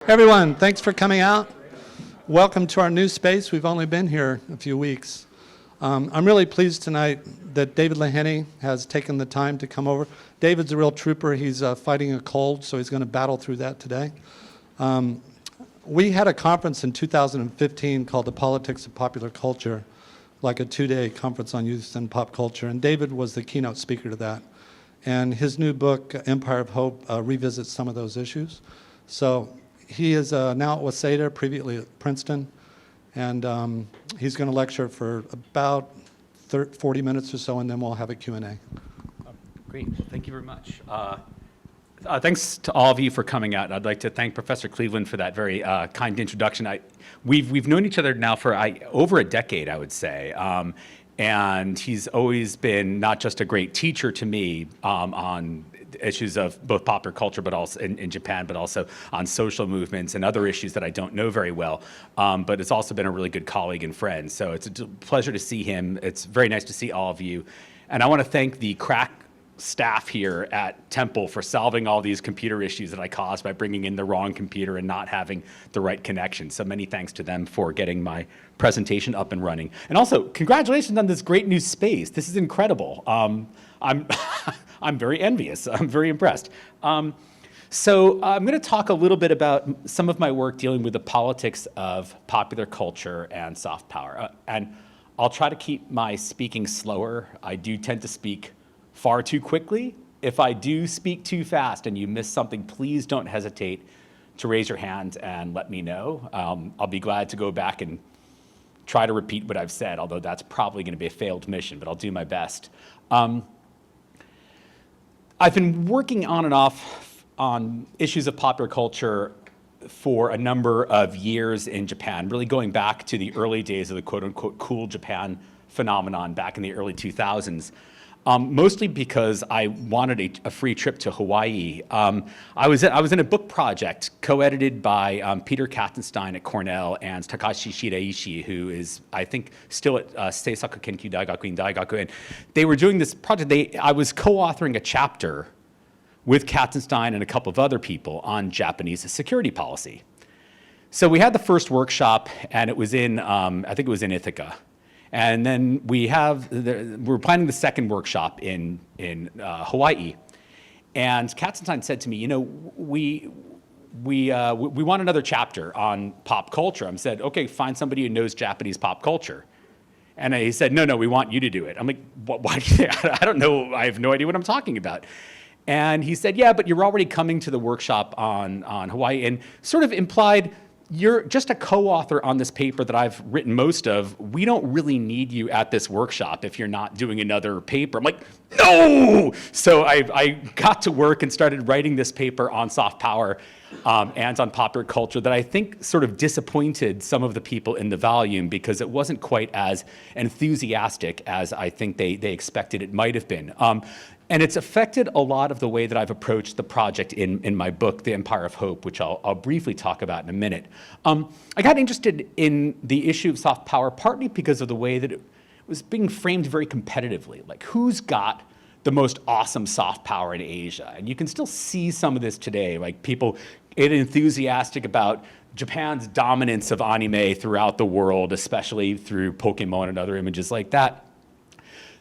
Everyone, thanks for coming out. Welcome to our new space. We've only been here a few weeks. I'm really pleased tonight that David Leheny has taken the time to come over. David's a real trooper. He's fighting a cold, so he's going to battle through that today. We had a conference in 2015 called The Politics of Popular Culture, like a 2-day conference on youth and pop culture, and David was the keynote speaker to that. And his new book, Empire of Hope, revisits some of those issues. So he is now at Waseda, previously at Princeton, and he's going to lecture for about 40 minutes or so, and then we'll have a Q&A. Great. Well, thank you very much. Thanks to all of you for coming out. I'd like to thank Professor Cleveland for that very kind introduction. We've known each other now for over a decade, I would say. And he's always been not just a great teacher to me on issues of both popular culture, but also in Japan, but also on social movements and other issues that I don't know very well. But it's also been a really good colleague and friend. So it's a pleasure to see him. It's very nice to see all of you. And I want to thank the crack staff here at Temple for solving all these computer issues that I caused by bringing in the wrong computer and not having the right connection. So many thanks to them for getting my presentation up and running. And also, congratulations on this great new space. This is incredible. I'm very envious. I'm very impressed. So I'm going to talk a little bit about some of my work dealing with the politics of popular culture and soft power. And I'll try to keep my speaking slower. I do tend to speak far too quickly. If I do speak too fast and you miss something, please don't hesitate to raise your hand and let me know. I'll be glad to go back and try to repeat what I've said, although that's probably going to be a failed mission, but I'll do my best. I've been working on and off on issues of popular culture for a number of years in Japan, really going back to the early days of the quote-unquote cool Japan phenomenon back in the early 2000s. Mostly because I wanted a free trip to Hawaii. I was in a book project co-edited by Peter Katzenstein at Cornell and Takashi Shiraishi, who is, I think, still at Seisaku Kenkyu Daigaku in Daigaku. And they were doing this project. I was co-authoring a chapter with Katzenstein and a couple of other people on Japanese security policy. So we had the first workshop, and it was in, I think it was in Ithaca. And then we're planning the second workshop in Hawaii. And Katzenstein said to me, you know, we want another chapter on pop culture. I said, okay, find somebody who knows Japanese pop culture. And he said, no, we want you to do it. I'm like, why do you, I don't know, I have no idea what I'm talking about. And he said, yeah, but you're already coming to the workshop on Hawaii, and sort of implied, you're just a co-author on this paper that I've written most of. We don't really need you at this workshop if you're not doing another paper. I'm like, no! So I got to work and started writing this paper on soft power and on popular culture that I think sort of disappointed some of the people in the volume because it wasn't quite as enthusiastic as I think they expected it might have been. And it's affected a lot of the way that I've approached the project in my book, The Empire of Hope, which I'll briefly talk about in a minute. I got interested in the issue of soft power partly because of the way that it was being framed very competitively. Like, who's got the most awesome soft power in Asia? And you can still see some of this today, like people enthusiastic about Japan's dominance of anime throughout the world, especially through Pokemon and other images like that.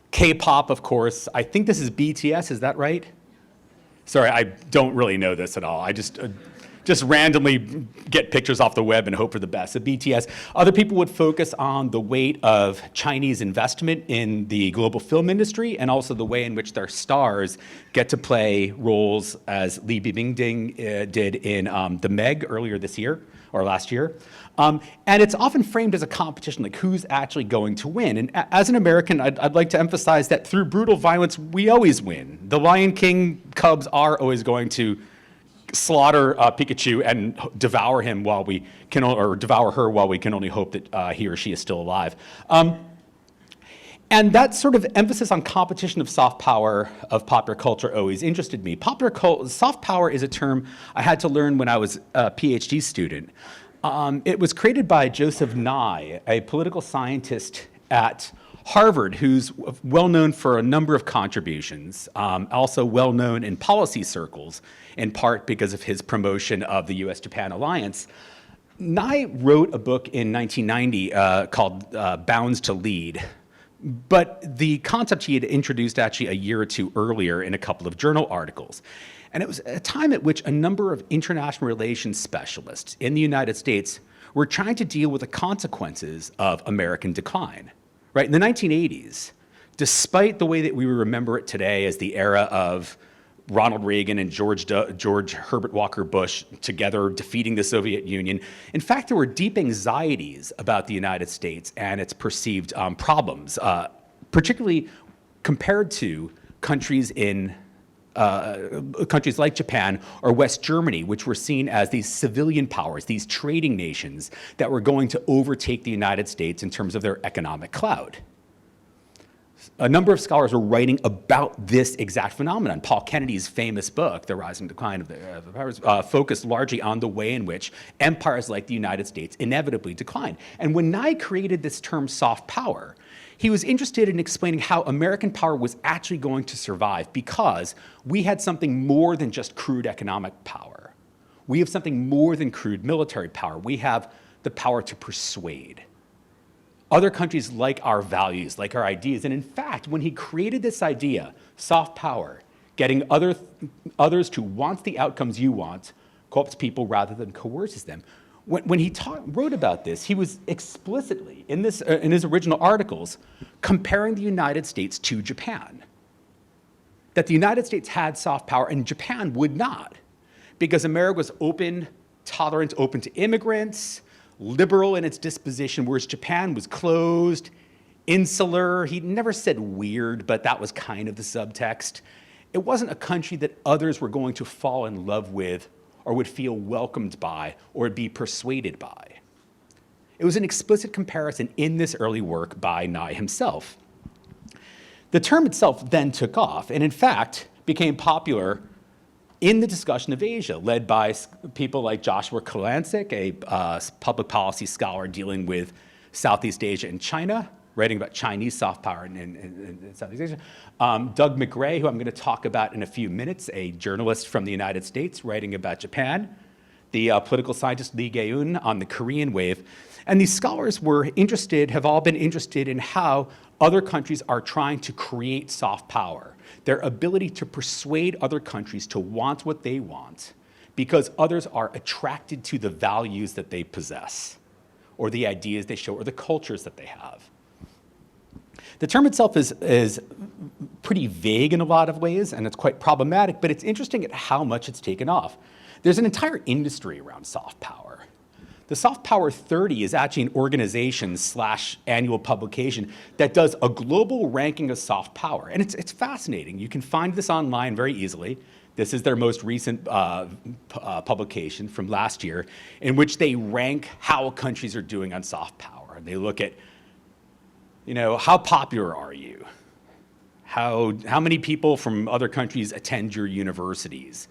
K-pop, of course. I think this is BTS, is that right? Sorry, I don't really know this at all. I just randomly get pictures off the web and hope for the best. So BTS. Other people would focus on the weight of Chinese investment in the global film industry and also the way in which their stars get to play roles as Li Bibingding did in The Meg earlier this year, or last year. And it's often framed as a competition, like who's actually going to win. And as an American, I'd like to emphasize that through brutal violence, we always win. The Lion King cubs are always going to slaughter Pikachu and devour him while we can, or devour her while we can only hope that he or she is still alive. And that sort of emphasis on competition of soft power of popular culture always interested me. Soft power is a term I had to learn when I was a PhD student. It was created by Joseph Nye, a political scientist at Harvard, who's well known for a number of contributions, also well known in policy circles, in part because of his promotion of the US-Japan alliance. Nye wrote a book in 1990 called Bounds to Lead. But the concept he had introduced actually a year or two earlier in a couple of journal articles. And it was a time at which a number of international relations specialists in the United States were trying to deal with the consequences of American decline. Right? In the 1980s, despite the way that we remember it today as the era of Ronald Reagan and George Herbert Walker Bush together defeating the Soviet Union, in fact, there were deep anxieties about the United States and its perceived problems, particularly compared to countries like Japan or West Germany, which were seen as these civilian powers, these trading nations that were going to overtake the United States in terms of their economic clout. A number of scholars were writing about this exact phenomenon. Paul Kennedy's famous book, The Rise and Decline of the Powers, focused largely on the way in which empires like the United States inevitably declined. And when Nye created this term soft power, he was interested in explaining how American power was actually going to survive because we had something more than just crude economic power. We have something more than crude military power. We have the power to persuade. Other countries like our values, like our ideas. And in fact, when he created this idea, soft power, getting others to want the outcomes you want, co-opts people rather than coerces them. When he wrote about this, he was explicitly, in his original articles, comparing the United States to Japan. That the United States had soft power and Japan would not, because America was open, tolerant, open to immigrants, liberal in its disposition, whereas Japan was closed, insular. He never said weird, but that was kind of the subtext. It wasn't a country that others were going to fall in love with or would feel welcomed by or be persuaded by. It was an explicit comparison in this early work by Nye himself. The term itself then took off and in fact became popular in the discussion of Asia, led by people like Joshua Kurlansik, a public policy scholar dealing with Southeast Asia and China, writing about Chinese soft power in Southeast Asia. Doug McGray, who I'm going to talk about in a few minutes, a journalist from the United States writing about Japan. The political scientist Lee Gae-un on the Korean wave. And these scholars have all been interested in how other countries are trying to create soft power, their ability to persuade other countries to want what they want because others are attracted to the values that they possess or the ideas they show or the cultures that they have. The term itself is pretty vague in a lot of ways, and it's quite problematic, but it's interesting at how much it's taken off. There's an entire industry around soft power. The Soft Power 30 is actually an organization / annual publication that does a global ranking of soft power. And it's fascinating. You can find this online very easily. This is their most recent publication from last year, in which they rank how countries are doing on soft power. And they look at, how popular are you? How many people from other countries attend your universities?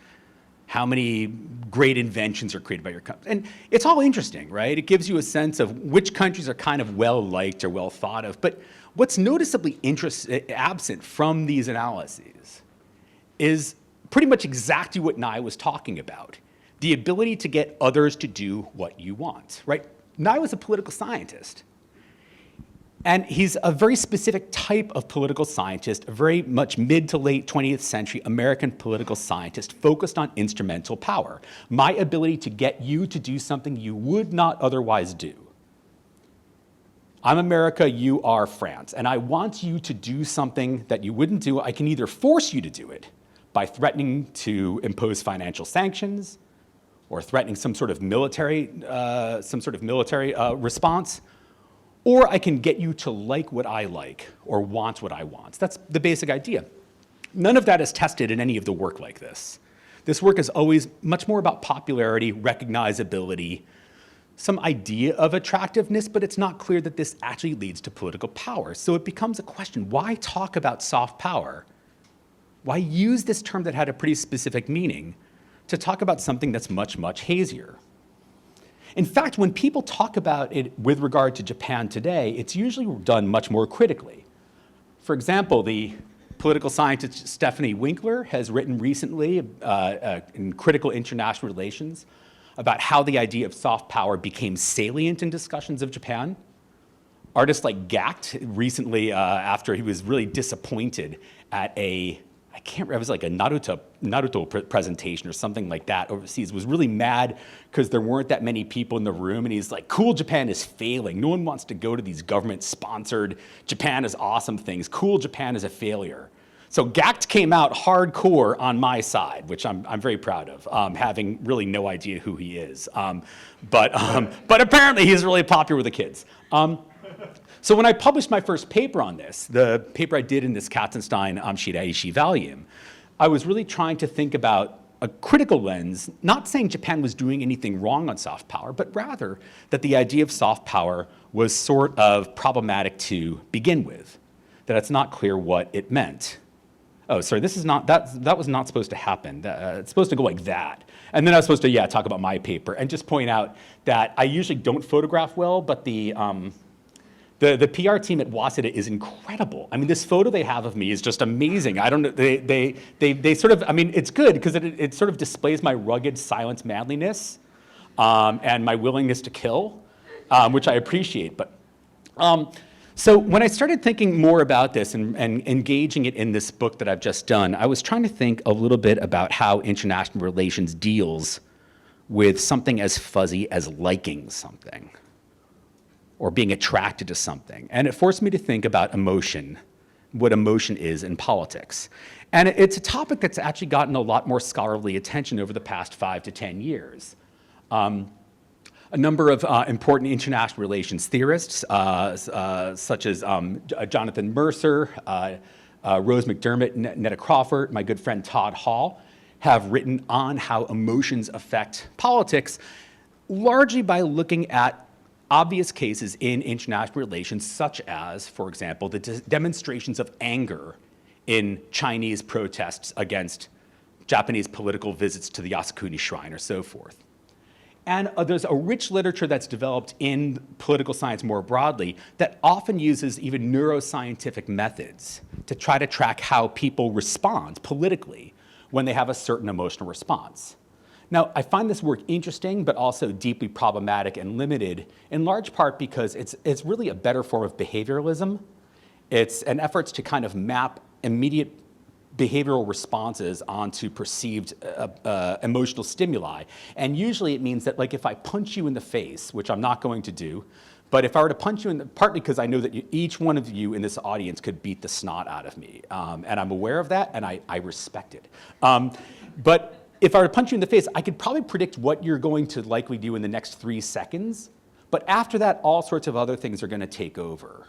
How many great inventions are created by your company? And it's all interesting, right? It gives you a sense of which countries are kind of well-liked or well thought of. But what's noticeably absent from these analyses is pretty much exactly what Nye was talking about, the ability to get others to do what you want, right? Nye was a political scientist. And he's a very specific type of political scientist, a very much mid to late 20th century American political scientist focused on instrumental power, my ability to get you to do something you would not otherwise do. I'm America, you are France, and I want you to do something that you wouldn't do. I can either force you to do it by threatening to impose financial sanctions or threatening some sort of military response, or I can get you to like what I like or want what I want. That's the basic idea. None of that is tested in any of the work like this. This work is always much more about popularity, recognizability, some idea of attractiveness, but it's not clear that this actually leads to political power. So it becomes a question, why talk about soft power? Why use this term that had a pretty specific meaning to talk about something that's much, much hazier? In fact, when people talk about it with regard to Japan today, it's usually done much more critically. For example, the political scientist Stephanie Winkler has written recently in Critical International Relations about how the idea of soft power became salient in discussions of Japan. Artists like Gact recently, after he was really disappointed at I can't remember, it was like a Naruto presentation or something like that overseas, was really mad because there weren't that many people in the room, and he's like, cool Japan is failing. No one wants to go to these government-sponsored Japan is awesome things. Cool Japan is a failure. So Gact came out hardcore on my side, which I'm very proud of, having really no idea who he is. But apparently he's really popular with the kids. So when I published my first paper on this, the paper I did in this Katzenstein Shiraishi volume, I was really trying to think about a critical lens, not saying Japan was doing anything wrong on soft power, but rather that the idea of soft power was sort of problematic to begin with, that it's not clear what it meant. Oh, sorry, this is not, that was not supposed to happen. It's supposed to go like that. And then I was supposed to, talk about my paper and just point out that I usually don't photograph well, but the PR team at Waseda is incredible. I mean, this photo they have of me is just amazing. I don't know, they sort of, I mean, it's good because it sort of displays my rugged, silent manliness and my willingness to kill, which I appreciate. But so when I started thinking more about this and engaging it in this book that I've just done, I was trying to think a little bit about how international relations deals with something as fuzzy as liking something or being attracted to something. And it forced me to think about emotion, what emotion is in politics. And it's a topic that's actually gotten a lot more scholarly attention over the past 5 to 10 years. A number of important international relations theorists, such as Jonathan Mercer, Rose McDermott, Netta Crawford, my good friend Todd Hall, have written on how emotions affect politics, largely by looking at obvious cases in international relations, such as, for example, the demonstrations of anger in Chinese protests against Japanese political visits to the Yasukuni Shrine or so forth. And there's a rich literature that's developed in political science more broadly that often uses even neuroscientific methods to try to track how people respond politically when they have a certain emotional response. Now, I find this work interesting, but also deeply problematic and limited, in large part because it's really a better form of behavioralism. It's an effort to kind of map immediate behavioral responses onto perceived emotional stimuli. And usually it means that, like, if I punch you in the face, which I'm not going to do, but if I were to punch you in the, partly because I know that each one of you in this audience could beat the snot out of me. And I'm aware of that, and I respect it. But if I were to punch you in the face, I could probably predict what you're going to likely do in the next 3 seconds. But after that, all sorts of other things are going to take over,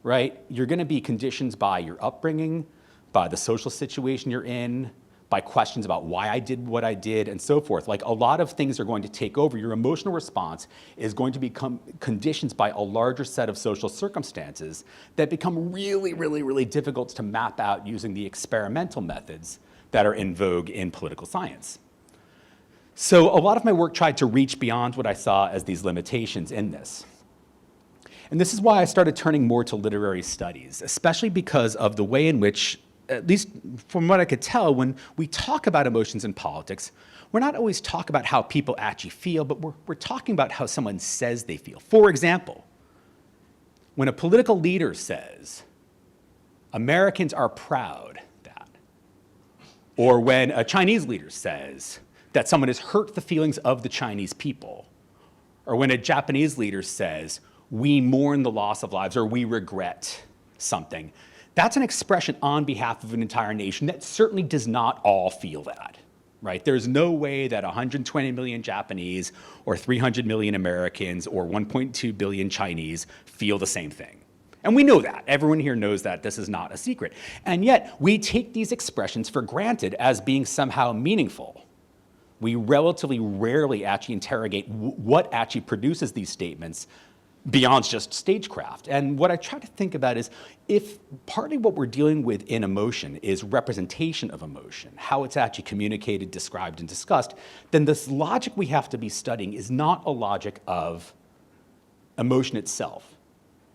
right? You're going to be conditioned by your upbringing, by the social situation you're in, by questions about why I did what I did, and so forth. Like, a lot of things are going to take over. Your emotional response is going to become conditioned by a larger set of social circumstances that become really, really, really difficult to map out using the experimental methods that are in vogue in political science. So a lot of my work tried to reach beyond what I saw as these limitations in this. And this is why I started turning more to literary studies, especially because of the way in which, at least from what I could tell, when we talk about emotions in politics, we're not always talking about how people actually feel, but we're talking about how someone says they feel. For example, when a political leader says, Americans are proud that, or when a Chinese leader says that someone has hurt the feelings of the Chinese people, or when a Japanese leader says, we mourn the loss of lives, or we regret something, that's an expression on behalf of an entire nation that certainly does not all feel that, right? There's no way that 120 million Japanese or 300 million Americans or 1.2 billion Chinese feel the same thing. And we know that. Everyone here knows that. This is not a secret. And yet, we take these expressions for granted as being somehow meaningful. We relatively rarely actually interrogate what actually produces these statements beyond just stagecraft. And what I try to think about is, if partly what we're dealing with in emotion is representation of emotion, how it's actually communicated, described, and discussed, then this logic we have to be studying is not a logic of emotion itself.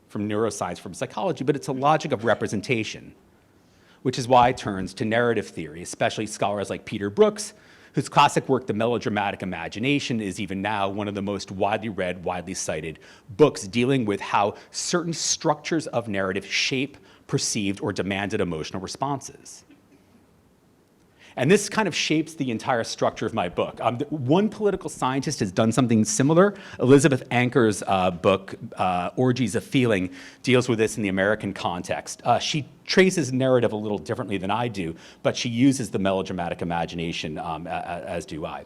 from neuroscience, from psychology, but it's a logic of representation, which is why it turns to narrative theory, especially scholars like Peter Brooks, whose classic work, The Melodramatic Imagination, is even now one of the most widely read, widely cited books dealing with how certain structures of narrative shape perceived or demanded emotional responses. And this kind of shapes the entire structure of my book. One political scientist has done something similar. Elizabeth Anker's book, Orgies of Feeling, deals with this in the American context. She traces narrative a little differently than I do, but she uses the melodramatic imagination, as do I.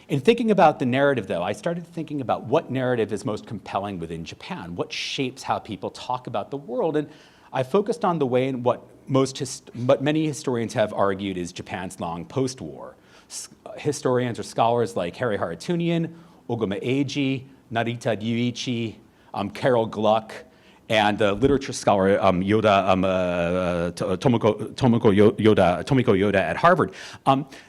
In thinking about the narrative, though, I started thinking about what narrative is most compelling within Japan, what shapes how people talk about the world, and I focused on the way in what many historians have argued is Japan's long post-war. Historians or scholars like Harry Haratunian, Oguma Eiji, Narita Ryuichi, Carol Gluck, and the literature scholar Tomiko Yoda at Harvard.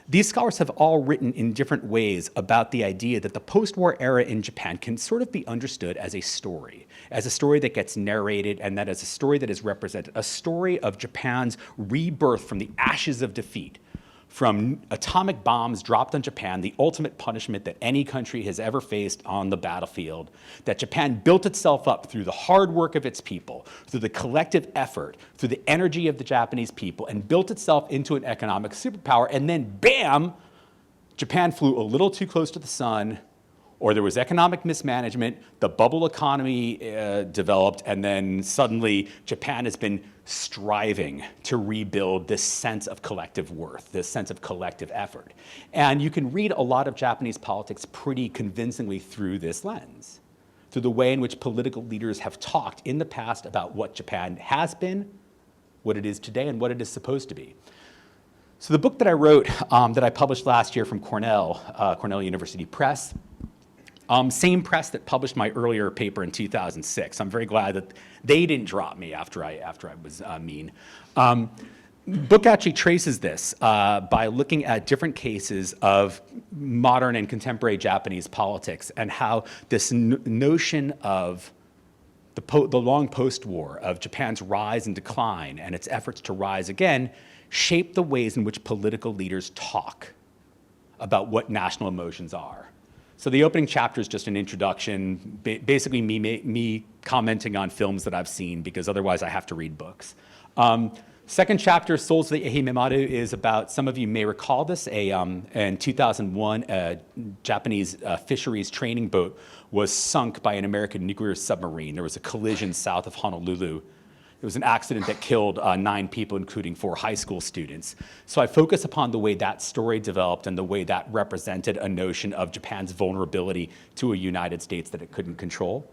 These scholars have all written in different ways about the idea that the post-war era in Japan can sort of be understood as a story that gets narrated, and that as a story that is represented, a story of Japan's rebirth from the ashes of defeat, from atomic bombs dropped on Japan, the ultimate punishment that any country has ever faced on the battlefield, that Japan built itself up through the hard work of its people, through the collective effort, through the energy of the Japanese people, and built itself into an economic superpower, and then bam, Japan flew a little too close to the sun, or there was economic mismanagement, the bubble economy developed, and then suddenly Japan has been striving to rebuild this sense of collective worth, this sense of collective effort. And you can read a lot of Japanese politics pretty convincingly through this lens, through the way in which political leaders have talked in the past about what Japan has been, what it is today, and what it is supposed to be. So the book that I wrote, that I published last year from Cornell University Press, same press that published my earlier paper in 2006. I'm very glad that they didn't drop me after I was mean. Book actually traces this by looking at different cases of modern and contemporary Japanese politics and how this notion of the long post-war of Japan's rise and decline and its efforts to rise again shaped the ways in which political leaders talk about what national emotions are. So the opening chapter is just an introduction, basically me commenting on films that I've seen, because otherwise I have to read books. Second chapter, Souls of the Ehimemaru, is about, some of you may recall this, in 2001, a Japanese fisheries training boat was sunk by an American nuclear submarine. There was a collision south of Honolulu. It was an accident that killed 9 people, including 4 high school students. So I focus upon the way that story developed and the way that represented a notion of Japan's vulnerability to a United States that it couldn't control.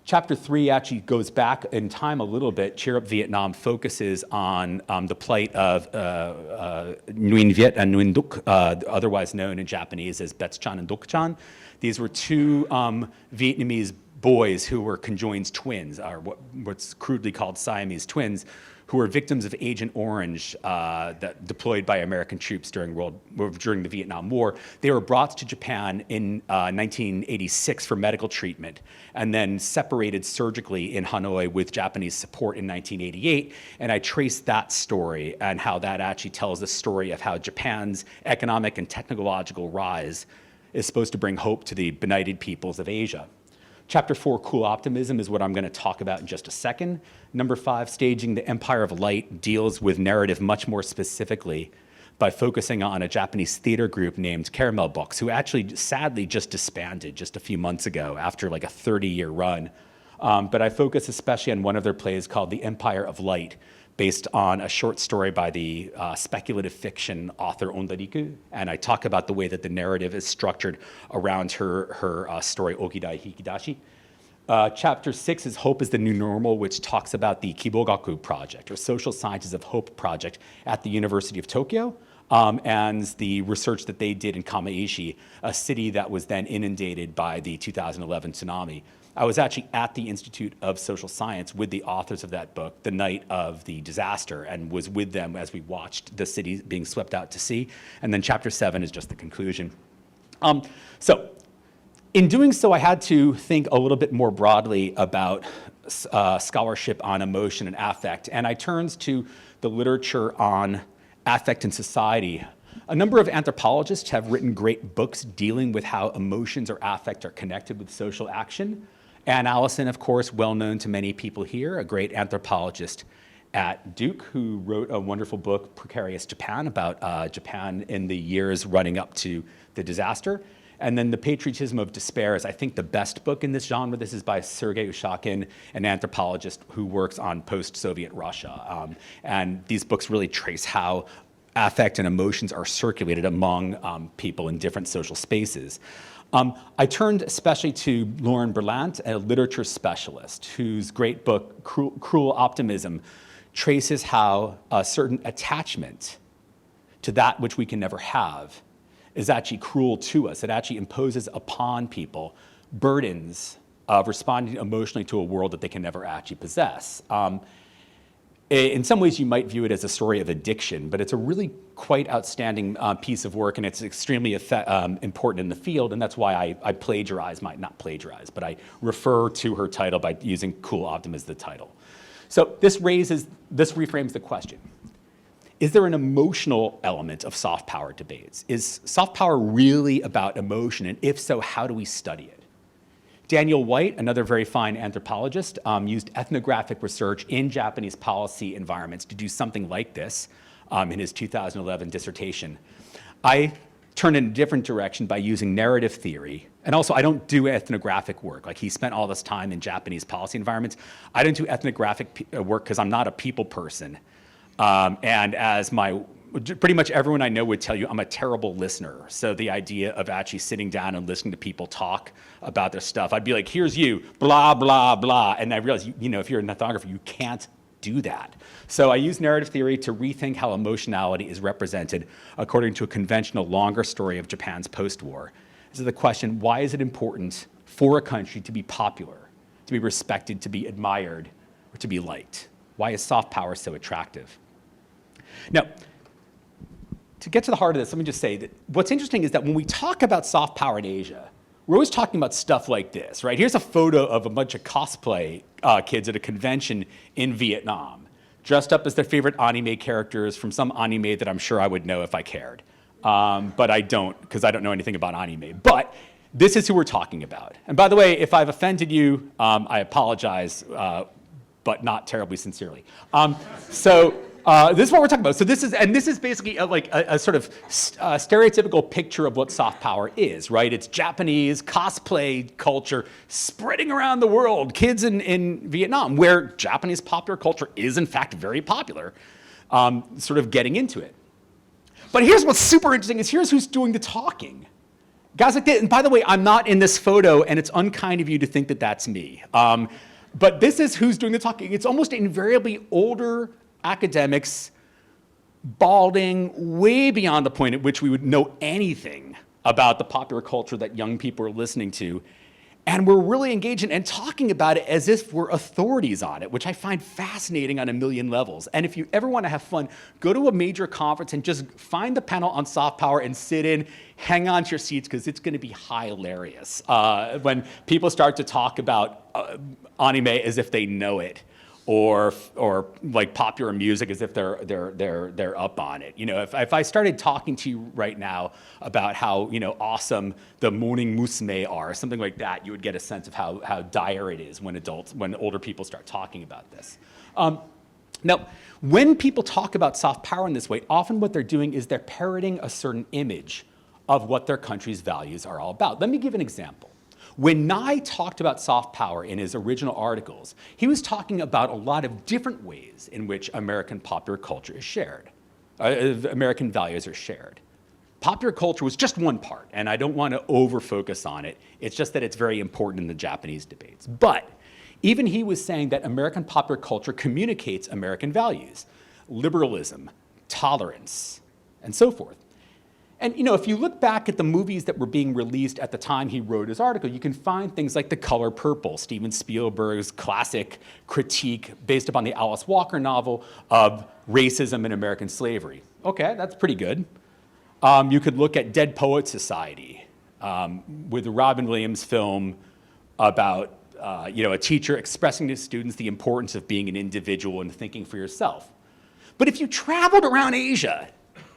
Chapter 3 actually goes back in time a little bit. Cheer Up Vietnam focuses on the plight of Nguyen Viet and Nguyen Duc, otherwise known in Japanese as Bets-chan and Duc-chan. These were 2 Vietnamese boys who were conjoined twins, or what's crudely called Siamese twins, who were victims of Agent Orange that deployed by American troops during the Vietnam War. They were brought to Japan in 1986 for medical treatment, and then separated surgically in Hanoi with Japanese support in 1988. And I traced that story and how that actually tells the story of how Japan's economic and technological rise is supposed to bring hope to the benighted peoples of Asia. Chapter 4, Cool Optimism, is what I'm going to talk about in just a second. Number 5, Staging the Empire of Light, deals with narrative much more specifically by focusing on a Japanese theater group named Caramel Box, who actually sadly just disbanded just a few months ago after like a 30-year run. But I focus especially on one of their plays called The Empire of Light, based on a short story by the speculative fiction author Ondariku, and I talk about the way that the narrative is structured around her story Okidai Hikidashi. Chapter 6 is Hope is the New Normal, which talks about the Kibogaku project, or Social Sciences of Hope project at the University of Tokyo, and the research that they did in Kamaishi, a city that was then inundated by the 2011 tsunami. I was actually at the Institute of Social Science with the authors of that book the night of the disaster, and was with them as we watched the city being swept out to sea. And then chapter 7 is just the conclusion. So In doing so, I had to think a little bit more broadly about scholarship on emotion and affect, and I turned to the literature on affect and society. A number of anthropologists have written great books dealing with how emotions or affect are connected with social action. Ann Allison, of course, well known to many people here, a great anthropologist at Duke who wrote a wonderful book, Precarious Japan, about Japan in the years running up to the disaster. And then The Patriotism of Despair is, I think, the best book in this genre. This is by Sergei Ushakin, an anthropologist who works on post-Soviet Russia. And these books really trace how affect and emotions are circulated among people in different social spaces. I turned especially to Lauren Berlant, a literature specialist, whose great book, Cruel Optimism, traces how a certain attachment to that which we can never have is actually cruel to us. It actually imposes upon people burdens of responding emotionally to a world that they can never actually possess. In some ways, you might view it as a story of addiction, but it's a really quite outstanding piece of work, and it's extremely important in the field, and that's why I plagiarize, not plagiarize, but I refer to her title by using Cool Optimism as the title. So this reframes the question. Is there an emotional element of soft power debates? Is soft power really about emotion, and if so, how do we study it? Daniel White, another very fine anthropologist, used ethnographic research in Japanese policy environments to do something like this in his 2011 dissertation. I turned in a different direction by using narrative theory. And also, I don't do ethnographic work. Like, he spent all this time in Japanese policy environments. I don't do ethnographic work because I'm not a people person. And as pretty much everyone I know would tell you, I'm a terrible listener. So the idea of actually sitting down and listening to people talk about their stuff, I'd be like, here's you, blah, blah, blah. And I realized, if you're an ethnographer, you can't do that. So I use narrative theory to rethink how emotionality is represented according to a conventional longer story of Japan's post-war. This is the question, why is it important for a country to be popular, to be respected, to be admired, or to be liked? Why is soft power so attractive? Now, to get to the heart of this, let me just say that what's interesting is that when we talk about soft power in Asia, we're always talking about stuff like this, right? Here's a photo of a bunch of cosplay kids at a convention in Vietnam, dressed up as their favorite anime characters from some anime that I'm sure I would know if I cared. But I don't, because I don't know anything about anime. But this is who we're talking about. And by the way, if I've offended you, I apologize, but not terribly sincerely. This is what we're talking about. So this is basically a sort of stereotypical picture of what soft power is, right? It's Japanese cosplay culture spreading around the world, kids in Vietnam, where Japanese popular culture is in fact very popular, sort of getting into it. But here's what's super interesting is here's who's doing the talking. Guys like this, and by the way, I'm not in this photo, and it's unkind of you to think that that's me. But this is who's doing the talking. It's almost invariably older academics, balding, way beyond the point at which we would know anything about the popular culture that young people are listening to. And we're really engaged in and talking about it as if we're authorities on it, which I find fascinating on a million levels. And if you ever want to have fun, go to a major conference and just find the panel on soft power and sit in, hang on to your seats, because it's going to be hilarious when people start to talk about anime as if they know it. Or like popular music as if they're up on it. If I started talking to you right now about how awesome the Morning Musume are, something like that, you would get a sense of how dire it is when older people start talking about this. Now, when people talk about soft power in this way, often what they're doing is they're parroting a certain image of what their country's values are all about. Let me give an example. When Nye talked about soft power in his original articles, he was talking about a lot of different ways in which American popular culture is shared, American values are shared. Popular culture was just one part, and I don't want to over-focus on it. It's just that it's very important in the Japanese debates. But even he was saying that American popular culture communicates American values, liberalism, tolerance, and so forth. And if you look back at the movies that were being released at the time he wrote his article, you can find things like The Color Purple, Steven Spielberg's classic critique based upon the Alice Walker novel of racism and American slavery. Okay, that's pretty good. You could look at Dead Poets Society, with the Robin Williams film about a teacher expressing to students the importance of being an individual and thinking for yourself. But if you traveled around Asia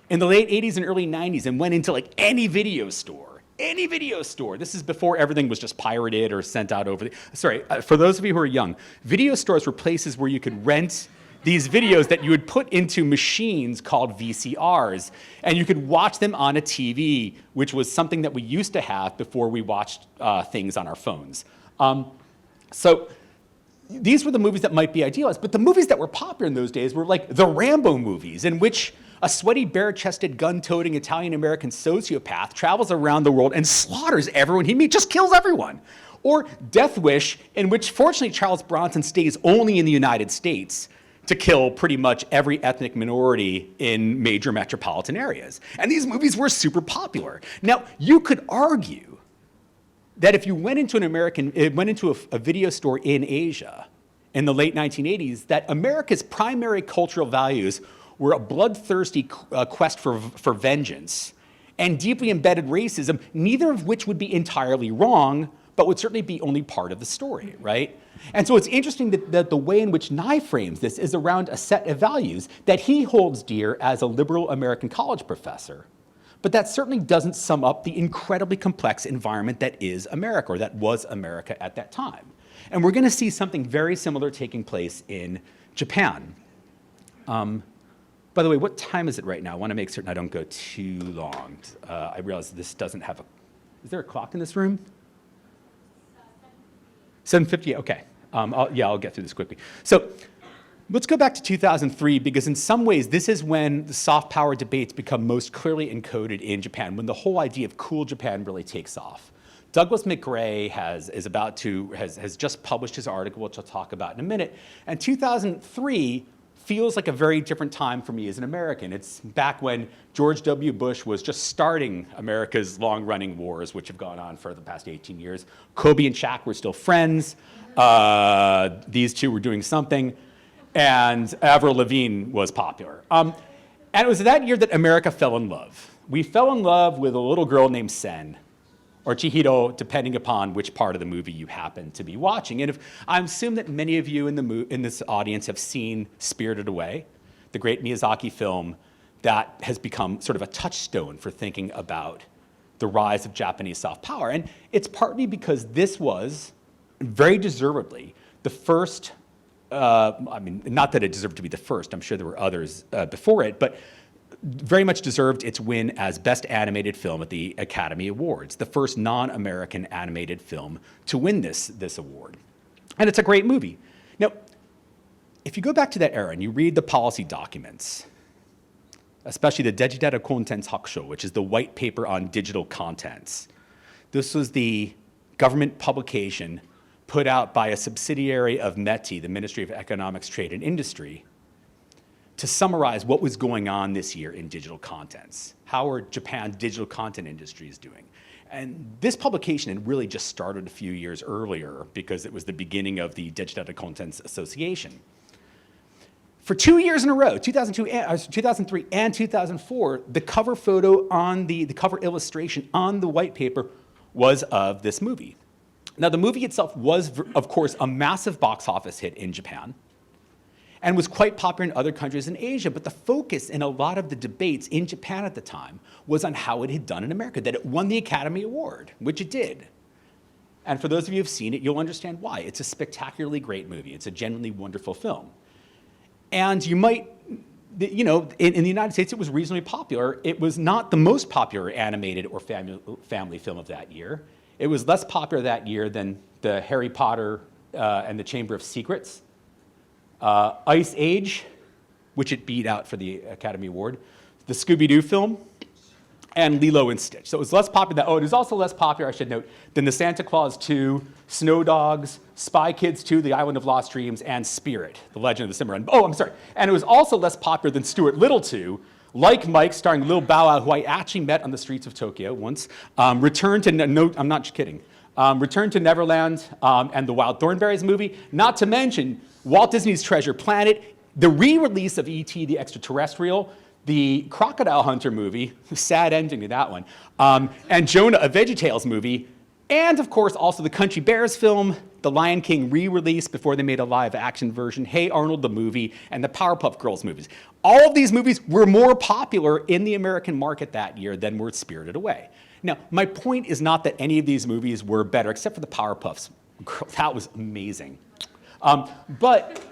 in the late 80s and early 90s and went into like any video store, this is before everything was just pirated or sent out over for those of you who are young, video stores were places where you could rent these videos that you would put into machines called VCRs, and you could watch them on a TV, which was something that we used to have before we watched things on our phones. So these were the movies that might be idealized, but the movies that were popular in those days were like the Rambo movies, in which a sweaty, bare-chested, gun-toting Italian-American sociopath travels around the world and slaughters everyone he meets, just kills everyone. Or Death Wish, in which fortunately Charles Bronson stays only in the United States to kill pretty much every ethnic minority in major metropolitan areas. And these movies were super popular. Now, you could argue that if you went into a video store in Asia in the late 1980s, that America's primary cultural values were a bloodthirsty quest for vengeance and deeply embedded racism, neither of which would be entirely wrong, but would certainly be only part of the story, right? And so it's interesting that the way in which Nye frames this is around a set of values that he holds dear as a liberal American college professor. But that certainly doesn't sum up the incredibly complex environment that is America, or that was America at that time. And we're going to see something very similar taking place in Japan. By the way, what time is it right now? I want to make certain I don't go too long. I realize this doesn't have a... Is there a clock in this room? 7:50, okay. I'll get through this quickly. So let's go back to 2003, because in some ways, this is when the soft power debates become most clearly encoded in Japan, when the whole idea of cool Japan really takes off. Douglas McGray has just published his article, which I'll talk about in a minute. And 2003 feels like a very different time for me as an American. It's back when George W. Bush was just starting America's long-running wars, which have gone on for the past 18 years. Kobe and Shaq were still friends. These two were doing something. And Avril Lavigne was popular. And it was that year that America fell in love. We fell in love with a little girl named Sen, or Chihiro, depending upon which part of the movie you happen to be watching. And I assume that many of you in this audience have seen Spirited Away, the great Miyazaki film that has become sort of a touchstone for thinking about the rise of Japanese soft power. And it's partly because this was, very deservedly, the first, not that it deserved to be the first, I'm sure there were others before it, but very much deserved its win as Best Animated Film at the Academy Awards, the first non-American animated film to win this award. And it's a great movie. Now, if you go back to that era and you read the policy documents, especially the Dejidata Contents Hakusho, which is the white paper on digital contents, this was the government publication put out by a subsidiary of METI, the Ministry of Economics, Trade, and Industry, to summarize what was going on this year in digital contents. How are Japan's digital content industries doing? And this publication had really just started a few years earlier because it was the beginning of the Dejidata Contents Association. For 2 years in a row, 2003 and 2004, the cover photo on the cover illustration on the white paper was of this movie. Now, the movie itself was, of course, a massive box office hit in Japan, and was quite popular in other countries in Asia. But the focus in a lot of the debates in Japan at the time was on how it had done in America, that it won the Academy Award, which it did. And for those of you who have seen it, you'll understand why. It's a spectacularly great movie. It's a genuinely wonderful film. And you might, in the United States, it was reasonably popular. It was not the most popular animated or family film of that year. It was less popular that year than the Harry Potter and the Chamber of Secrets, Ice Age, which it beat out for the Academy Award, the Scooby-Doo film, and Lilo and Stitch. So it was less popular. It was also less popular, I should note, than the Santa Claus 2, Snow Dogs, Spy Kids 2, The Island of Lost Dreams, and Spirit, The Legend of the Cimarron. Oh, I'm sorry. And it was also less popular than Stuart Little 2, Like Mike, starring Lil Bow Wow, who I actually met on the streets of Tokyo once. Return to Neverland, and the Wild Thornberrys movie. Not to mention Walt Disney's Treasure Planet, the re-release of E.T. the Extraterrestrial, the Crocodile Hunter movie, sad ending to that one, and Jonah, a VeggieTales movie, and of course also the Country Bears film, the Lion King re-release before they made a live action version, Hey Arnold the movie, and the Powerpuff Girls movies. All of these movies were more popular in the American market that year than were Spirited Away. Now, my point is not that any of these movies were better, except for the Powerpuff Girls. That was amazing. But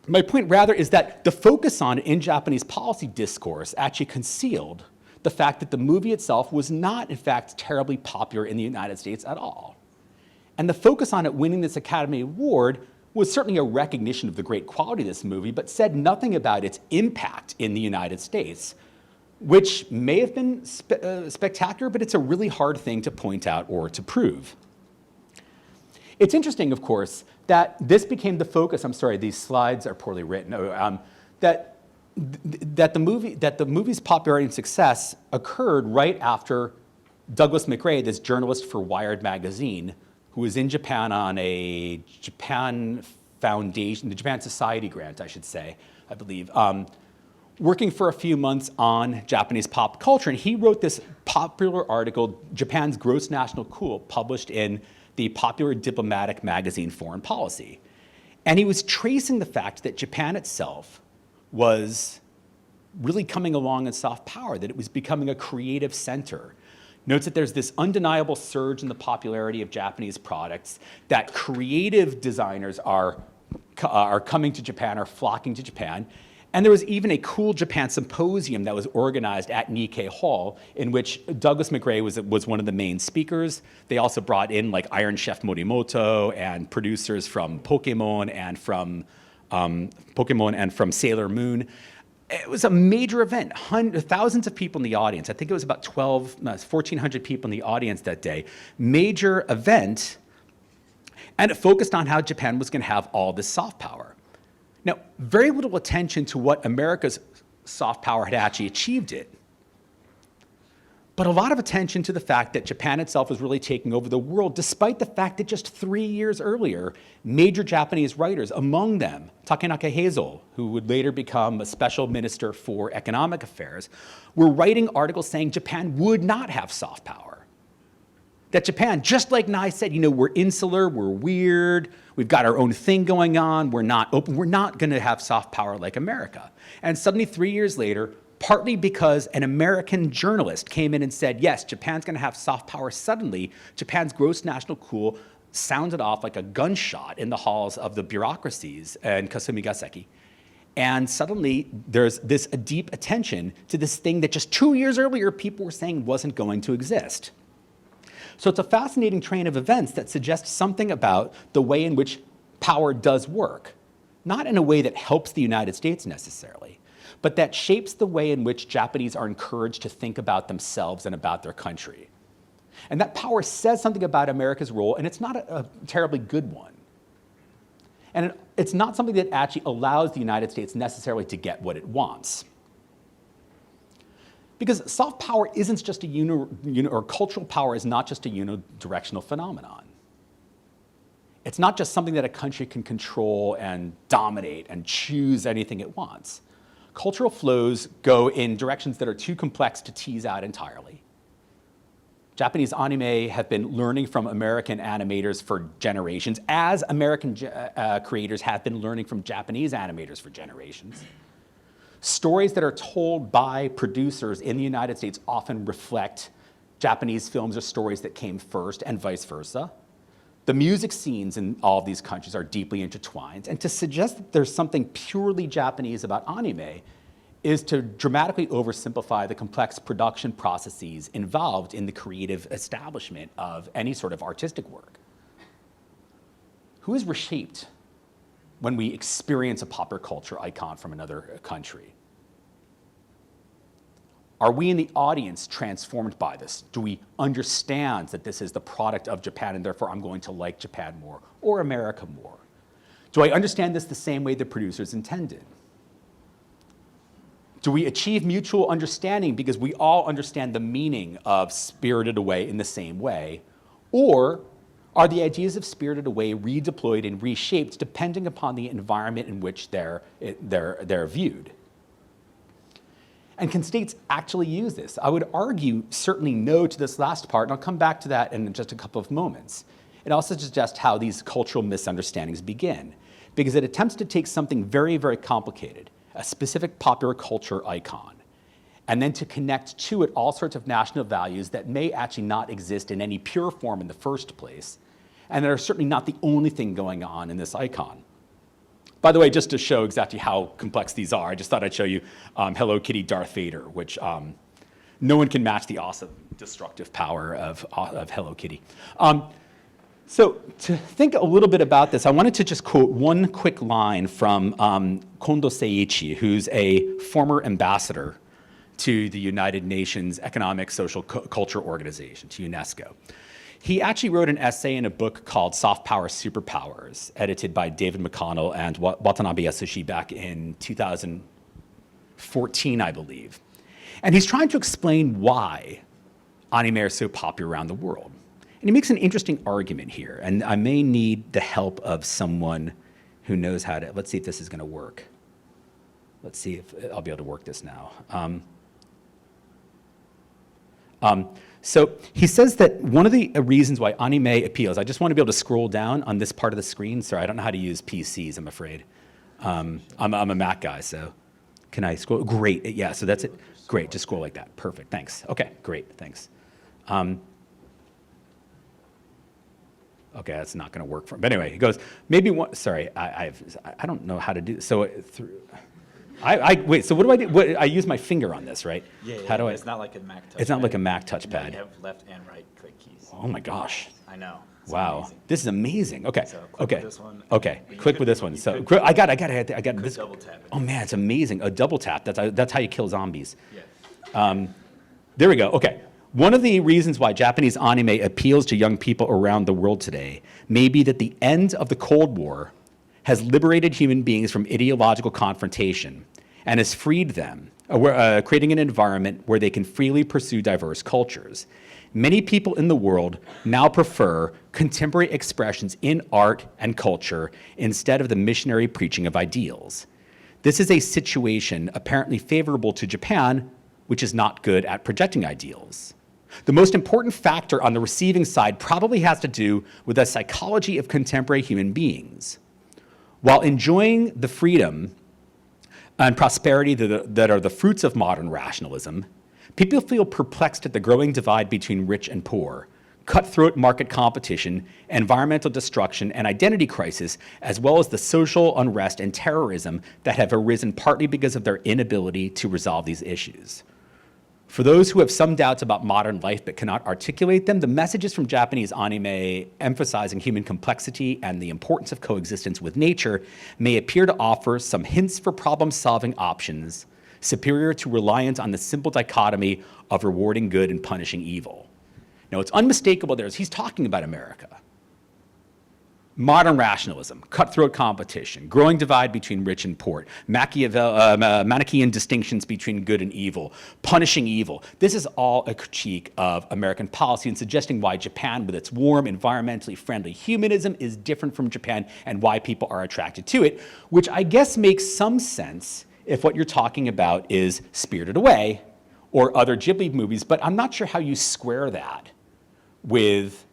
my point rather is that the focus on it in Japanese policy discourse actually concealed the fact that the movie itself was not, in fact, terribly popular in the United States at all. And the focus on it winning this Academy Award was certainly a recognition of the great quality of this movie, but said nothing about its impact in the United States, which may have been spectacular, but it's a really hard thing to point out or to prove. It's interesting, of course, that this became the focus. I'm sorry, these slides are poorly written. That the movie's popularity and success occurred right after Douglas McRae, this journalist for Wired magazine, who was in Japan on a Japan Foundation, the Japan Society grant, I should say, I believe, working for a few months on Japanese pop culture. And he wrote this popular article, Japan's Gross National Cool, published in the popular diplomatic magazine Foreign Policy. And he was tracing the fact that Japan itself was really coming along in soft power, that it was becoming a creative center. Notes that there's this undeniable surge in the popularity of Japanese products, that creative designers are coming to Japan, are flocking to Japan. And there was even a Cool Japan symposium that was organized at Nikkei Hall, in which Douglas McRae was one of the main speakers. They also brought in like Iron Chef Morimoto and producers from Pokemon and from Sailor Moon. It was a major event, thousands of people in the audience. I think it was about 1,400 people in the audience that day. Major event, and it focused on how Japan was going to have all this soft power. Now, very little attention to what America's soft power had actually achieved it, but a lot of attention to the fact that Japan itself was really taking over the world, despite the fact that just 3 years earlier, major Japanese writers, among them Takenaka Heizo, who would later become a special minister for economic affairs, were writing articles saying Japan would not have soft power. That Japan, just like Nye said, we're insular, we're weird, we've got our own thing going on, we're not open, we're not going to have soft power like America. And suddenly 3 years later, partly because an American journalist came in and said, yes, Japan's going to have soft power, suddenly Japan's gross national cool sounded off like a gunshot in the halls of the bureaucracies in Kasumigaseki. And suddenly there's this deep attention to this thing that just 2 years earlier people were saying wasn't going to exist. So it's a fascinating train of events that suggests something about the way in which power does work, not in a way that helps the United States necessarily, but that shapes the way in which Japanese are encouraged to think about themselves and about their country. And that power says something about America's role, and it's not a terribly good one. And it's not something that actually allows the United States necessarily to get what it wants. Because soft power isn't just or cultural power is not just a unidirectional phenomenon. It's not just something that a country can control and dominate and choose anything it wants. Cultural flows go in directions that are too complex to tease out entirely. Japanese anime have been learning from American animators for generations, as American creators have been learning from Japanese animators for generations. Stories that are told by producers in the United States often reflect Japanese films or stories that came first, and vice versa. The music scenes in all of these countries are deeply intertwined, and to suggest that there's something purely Japanese about anime is to dramatically oversimplify the complex production processes involved in the creative establishment of any sort of artistic work. Who is reshaped when we experience a popular culture icon from another country? Are we in the audience transformed by this? Do we understand that this is the product of Japan and therefore I'm going to like Japan more or America more? Do I understand this the same way the producers intended? Do we achieve mutual understanding because we all understand the meaning of Spirited Away in the same way? Or are the ideas of Spirited Away redeployed and reshaped depending upon the environment in which they're viewed? And can states actually use this? I would argue certainly no to this last part, and I'll come back to that in just a couple of moments. It also suggests how these cultural misunderstandings begin, because it attempts to take something very, very complicated, a specific popular culture icon, and then to connect to it all sorts of national values that may actually not exist in any pure form in the first place, and that are certainly not the only thing going on in this icon. By the way, just to show exactly how complex these are, I just thought I'd show you Hello Kitty Darth Vader, which no one can match the awesome destructive power of Hello Kitty. So to think a little bit about this, I wanted to just quote one quick line from Kondo Seiichi, who's a former ambassador to the United Nations Economic, Social, Culture Organization, to UNESCO. He actually wrote an essay in a book called Soft Power Superpowers, edited by David McConnell and Watanabe Yasushi back in 2014, I believe. And he's trying to explain why anime are so popular around the world. And he makes an interesting argument here, and I may need the help of someone who knows how to, let's see if this is gonna work. Let's see if I'll be able to work this now. So he says that one of the reasons why anime appeals, I just want to be able to scroll down on this part of the screen. Sorry, I don't know how to use PCs, I'm afraid. I'm a Mac guy, so can I scroll? Great, yeah, so that's it. Great, just scroll like that. Perfect, thanks. Okay, great, thanks. Okay, that's not going to work for him. But anyway, he goes, maybe one, sorry, I don't know how to do this. So wait, so what do I do? I use my finger on this, right? Yeah, How do I? It's not like a Mac touchpad. It's not like a Mac No, touchpad. you have left and right click keys. Oh my gosh. I know. It's Wow. amazing. This is amazing. Okay. So click Okay. with this one. Okay. But you Click could- with this one. you So could- I got this. double tap it. Oh man, it's amazing. A double tap. That's how you kill zombies. Yeah. There we go. Okay. One of the reasons why Japanese anime appeals to young people around the world today may be that the end of the Cold War has liberated human beings from ideological confrontation and has freed them, creating an environment where they can freely pursue diverse cultures. Many people in the world now prefer contemporary expressions in art and culture instead of the missionary preaching of ideals. This is a situation apparently favorable to Japan, which is not good at projecting ideals. The most important factor on the receiving side probably has to do with the psychology of contemporary human beings. While enjoying the freedom and prosperity that are the fruits of modern rationalism, people feel perplexed at the growing divide between rich and poor, cutthroat market competition, environmental destruction, and identity crisis, as well as the social unrest and terrorism that have arisen partly because of their inability to resolve these issues. For those who have some doubts about modern life but cannot articulate them, the messages from Japanese anime emphasizing human complexity and the importance of coexistence with nature may appear to offer some hints for problem-solving options superior to reliance on the simple dichotomy of rewarding good and punishing evil. Now, it's unmistakable there is he's talking about America. Modern rationalism, cutthroat competition, growing divide between rich and poor, Manichaean distinctions between good and evil, punishing evil. This is all a critique of American policy and suggesting why Japan, with its warm, environmentally friendly humanism, is different from Japan and why people are attracted to it, which I guess makes some sense if what you're talking about is Spirited Away or other Ghibli movies, but I'm not sure how you square that with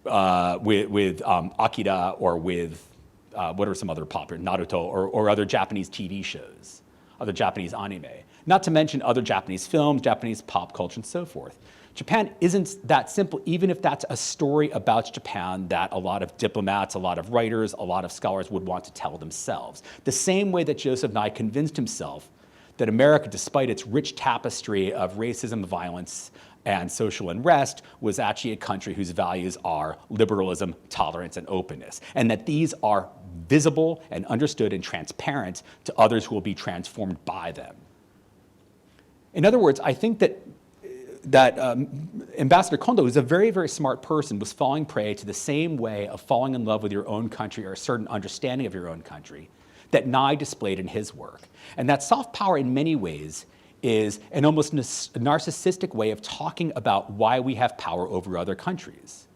Akira or with what are some other popular, Naruto or other Japanese TV shows, other Japanese anime. Not to mention other Japanese films, Japanese pop culture, and so forth. Japan isn't that simple, even if that's a story about Japan that a lot of diplomats, a lot of writers, a lot of scholars would want to tell themselves. The same way that Joseph Nye convinced himself that America, despite its rich tapestry of racism, violence, and social unrest, was actually a country whose values are liberalism, tolerance, and openness, and that these are visible and understood and transparent to others who will be transformed by them. In other words, I think that Ambassador Kondo, who's a very, very smart person, was falling prey to the same way of falling in love with your own country or a certain understanding of your own country that Nye displayed in his work. And that soft power in many ways is an almost narcissistic way of talking about why we have power over other countries.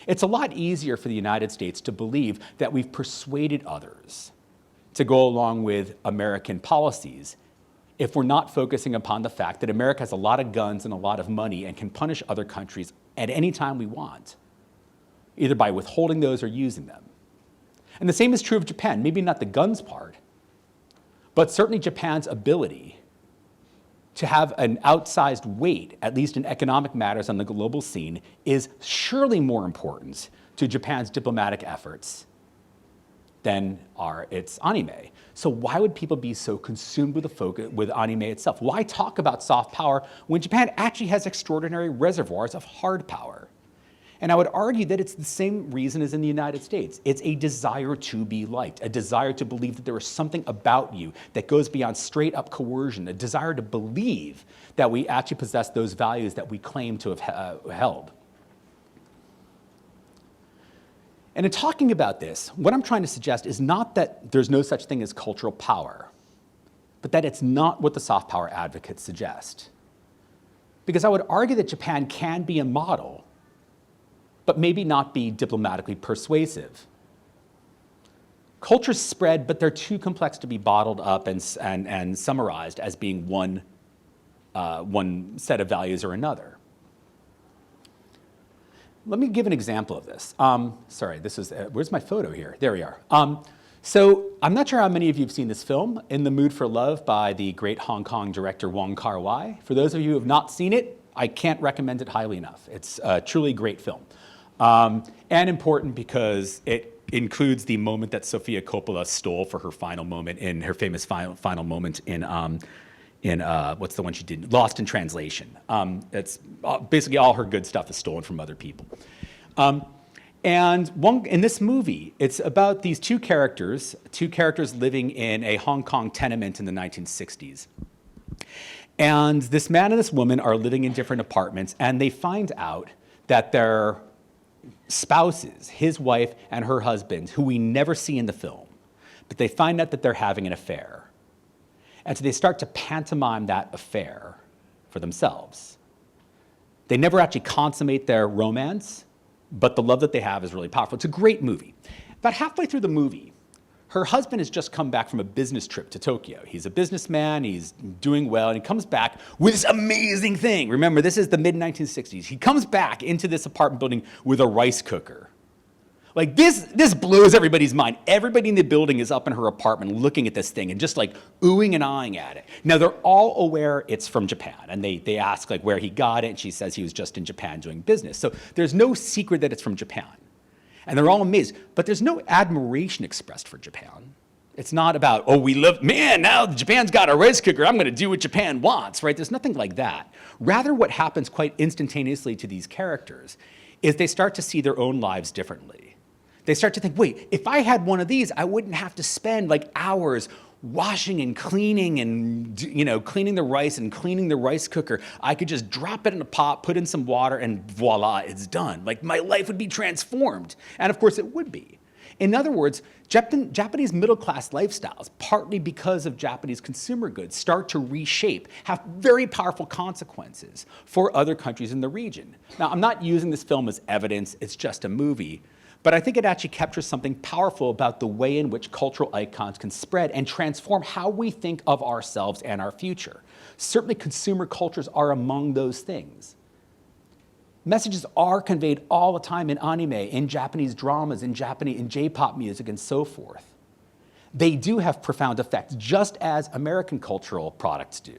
It's a lot easier for the United States to believe that we've persuaded others to go along with American policies if we're not focusing upon the fact that America has a lot of guns and a lot of money and can punish other countries at any time we want, either by withholding those or using them. And the same is true of Japan, maybe not the guns part, but certainly Japan's ability to have an outsized weight, at least in economic matters on the global scene, is surely more important to Japan's diplomatic efforts than are its anime. So why would people be so consumed with the focus with anime itself? Why talk about soft power when Japan actually has extraordinary reservoirs of hard power? And I would argue that it's the same reason as in the United States. It's a desire to be liked, a desire to believe that there is something about you that goes beyond straight up coercion, a desire to believe that we actually possess those values that we claim to have held. And in talking about this, what I'm trying to suggest is not that there's no such thing as cultural power, but that it's not what the soft power advocates suggest. Because I would argue that Japan can be a model, but maybe not be diplomatically persuasive. Cultures spread, but they're too complex to be bottled up and summarized as being one set of values or another. Let me give an example of this. Sorry, this is, where's my photo here? There we are. So I'm not sure how many of you have seen this film, In the Mood for Love, by the great Hong Kong director Wong Kar-wai. For those of you who have not seen it, I can't recommend it highly enough. It's a truly great film. And important because it includes the moment that Sofia Coppola stole for her final moment in her famous final moment in what's the one she did? Lost in Translation. It's basically all her good stuff is stolen from other people. And in this movie, it's about these two characters living in a Hong Kong tenement in the 1960s. And this man and this woman are living in different apartments, and they find out that their spouses, his wife and her husband, who we never see in the film, but they find out that they're having an affair. And so they start to pantomime that affair for themselves. They never actually consummate their romance, but the love that they have is really powerful. It's a great movie. About halfway through the movie, her husband has just come back from a business trip to Tokyo. He's a businessman, he's doing well, and he comes back with this amazing thing. Remember, this is the mid-1960s. He comes back into this apartment building with a rice cooker. Like this blows everybody's mind. Everybody in the building is up in her apartment looking at this thing and just like oohing and ahhing at it. Now they're all aware it's from Japan, and they ask like where he got it, and she says he was just in Japan doing business. So there's no secret that it's from Japan. And they're all amazed, but there's no admiration expressed for Japan. It's not about, oh, we love, man, now Japan's got a rice cooker, I'm gonna do what Japan wants, right? There's nothing like that. Rather, what happens quite instantaneously to these characters is they start to see their own lives differently. They start to think, wait, if I had one of these, I wouldn't have to spend like hours washing and cleaning and, you know, cleaning the rice and cleaning the rice cooker. I could just drop it in a pot, put in some water, and voila, it's done. Like my life would be transformed. And of course it would be. In other words, Japanese middle-class lifestyles, partly because of Japanese consumer goods, start to reshape, have very powerful consequences for other countries in the region. Now, I'm not using this film as evidence, it's just a movie. But I think it actually captures something powerful about the way in which cultural icons can spread and transform how we think of ourselves and our future. Certainly consumer cultures are among those things. Messages are conveyed all the time in anime, in Japanese dramas, in J-pop music, and so forth. They do have profound effects, just as American cultural products do.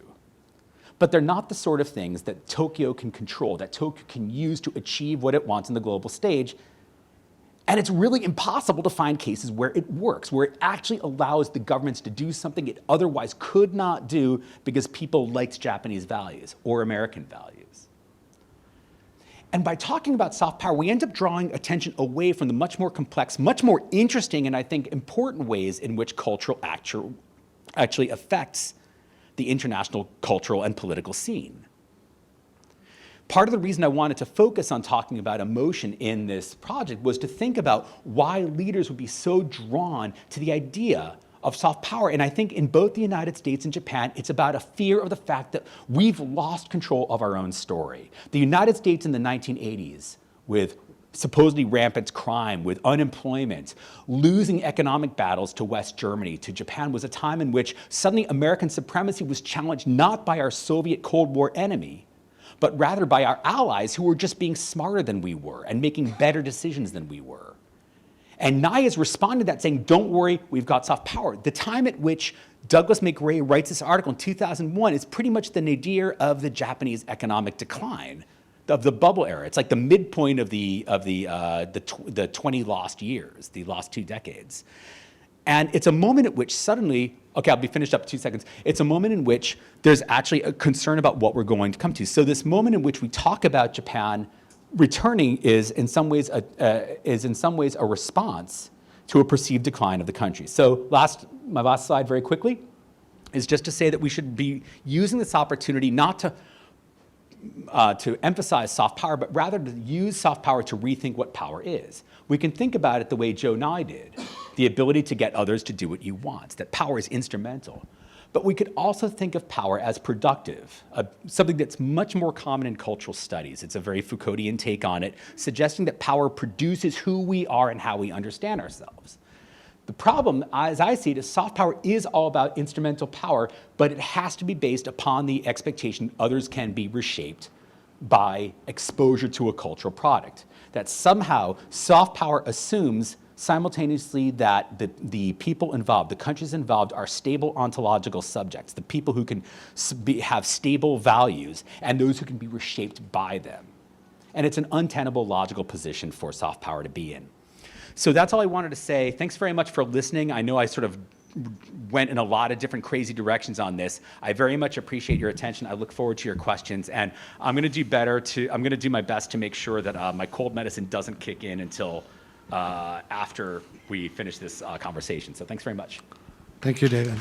But they're not the sort of things that Tokyo can control, that Tokyo can use to achieve what it wants on the global stage. And it's really impossible to find cases where it works, where it actually allows the governments to do something it otherwise could not do because people liked Japanese values or American values. And by talking about soft power, we end up drawing attention away from the much more complex, much more interesting, and I think important ways in which cultural actually affects the international cultural and political scene. Part of the reason I wanted to focus on talking about emotion in this project was to think about why leaders would be so drawn to the idea of soft power. And I think in both the United States and Japan, it's about a fear of the fact that we've lost control of our own story. The United States in the 1980s, with supposedly rampant crime, with unemployment, losing economic battles to West Germany, to Japan, was a time in which suddenly American supremacy was challenged not by our Soviet Cold War enemy, but rather by our allies who were just being smarter than we were and making better decisions than we were. And Nye has responded to that saying, don't worry, we've got soft power. The time at which Douglas McRae writes this article in 2001 is pretty much the nadir of the Japanese economic decline, of the bubble era. It's like the midpoint of the 20 lost years, the lost 2 decades. And it's a moment at which suddenly, okay, I'll be finished up in 2 seconds. It's a moment in which there's actually a concern about what we're going to come to. So this moment in which we talk about Japan returning is in some ways a response to a perceived decline of the country. So my last slide very quickly is just to say that we should be using this opportunity not to emphasize soft power, but rather to use soft power to rethink what power is. We can think about it the way Joe Nye did, the ability to get others to do what you want, that power is instrumental. But we could also think of power as productive, something that's much more common in cultural studies. It's a very Foucauldian take on it, suggesting that power produces who we are and how we understand ourselves. The problem, as I see it, is soft power is all about instrumental power, but it has to be based upon the expectation others can be reshaped by exposure to a cultural product. That somehow soft power assumes simultaneously that the people involved, the countries involved, are stable ontological subjects, the people who can have stable values, and those who can be reshaped by them. And it's an untenable logical position for soft power to be in. So that's all I wanted to say. Thanks very much for listening. I know I sort of went in a lot of different crazy directions on this. I very much appreciate your attention. I look forward to your questions, and I'm going to do my best to make sure that my cold medicine doesn't kick in until after we finish this conversation. So thanks very much. Thank you, David.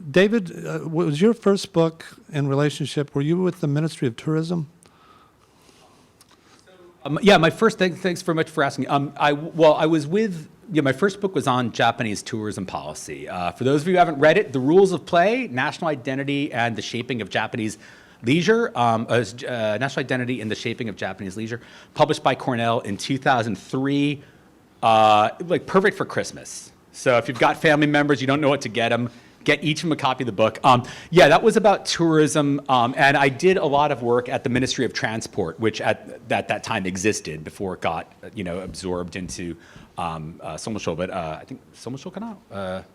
David, was your first book in relationship, were you with the Ministry of Tourism? Yeah, my first, thanks very much for asking. I was with, my first book was on Japanese tourism policy. For those of you who haven't read it, The Rules of Play, National Identity and the Shaping of Japanese Leisure, National Identity and the Shaping of Japanese Leisure, published by Cornell in 2003, like perfect for Christmas. So if you've got family members, you don't know what to get them, get each of them a copy of the book. Yeah, that was about tourism, and I did a lot of work at the Ministry of Transport, which at that time existed before it got absorbed into Somosho, but I think Somosho kana?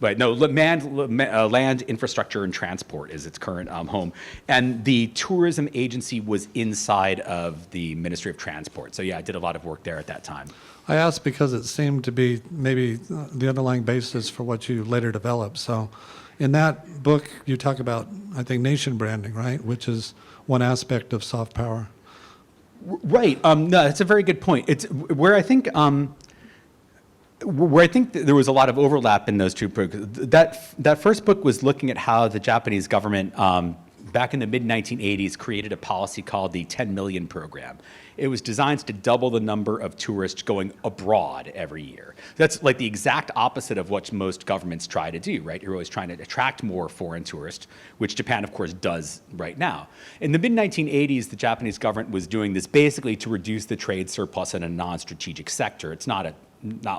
But no, Land, Infrastructure, and Transport is its current home. And the tourism agency was inside of the Ministry of Transport. So yeah, I did a lot of work there at that time. I asked because it seemed to be maybe the underlying basis for what you later developed. So in that book, you talk about, I think, nation branding, right? Which is one aspect of soft power. Right. No, that's a very good point. It's where I think there was a lot of overlap in those two books. That first book was looking at how the Japanese government, back in the mid-1980s, created a policy called the 10 Million Program. It was designed to double the number of tourists going abroad every year. That's like the exact opposite of what most governments try to do, right? You're always trying to attract more foreign tourists, which Japan, of course, does right now. In the mid-1980s, the Japanese government was doing this basically to reduce the trade surplus in a non-strategic sector. It's not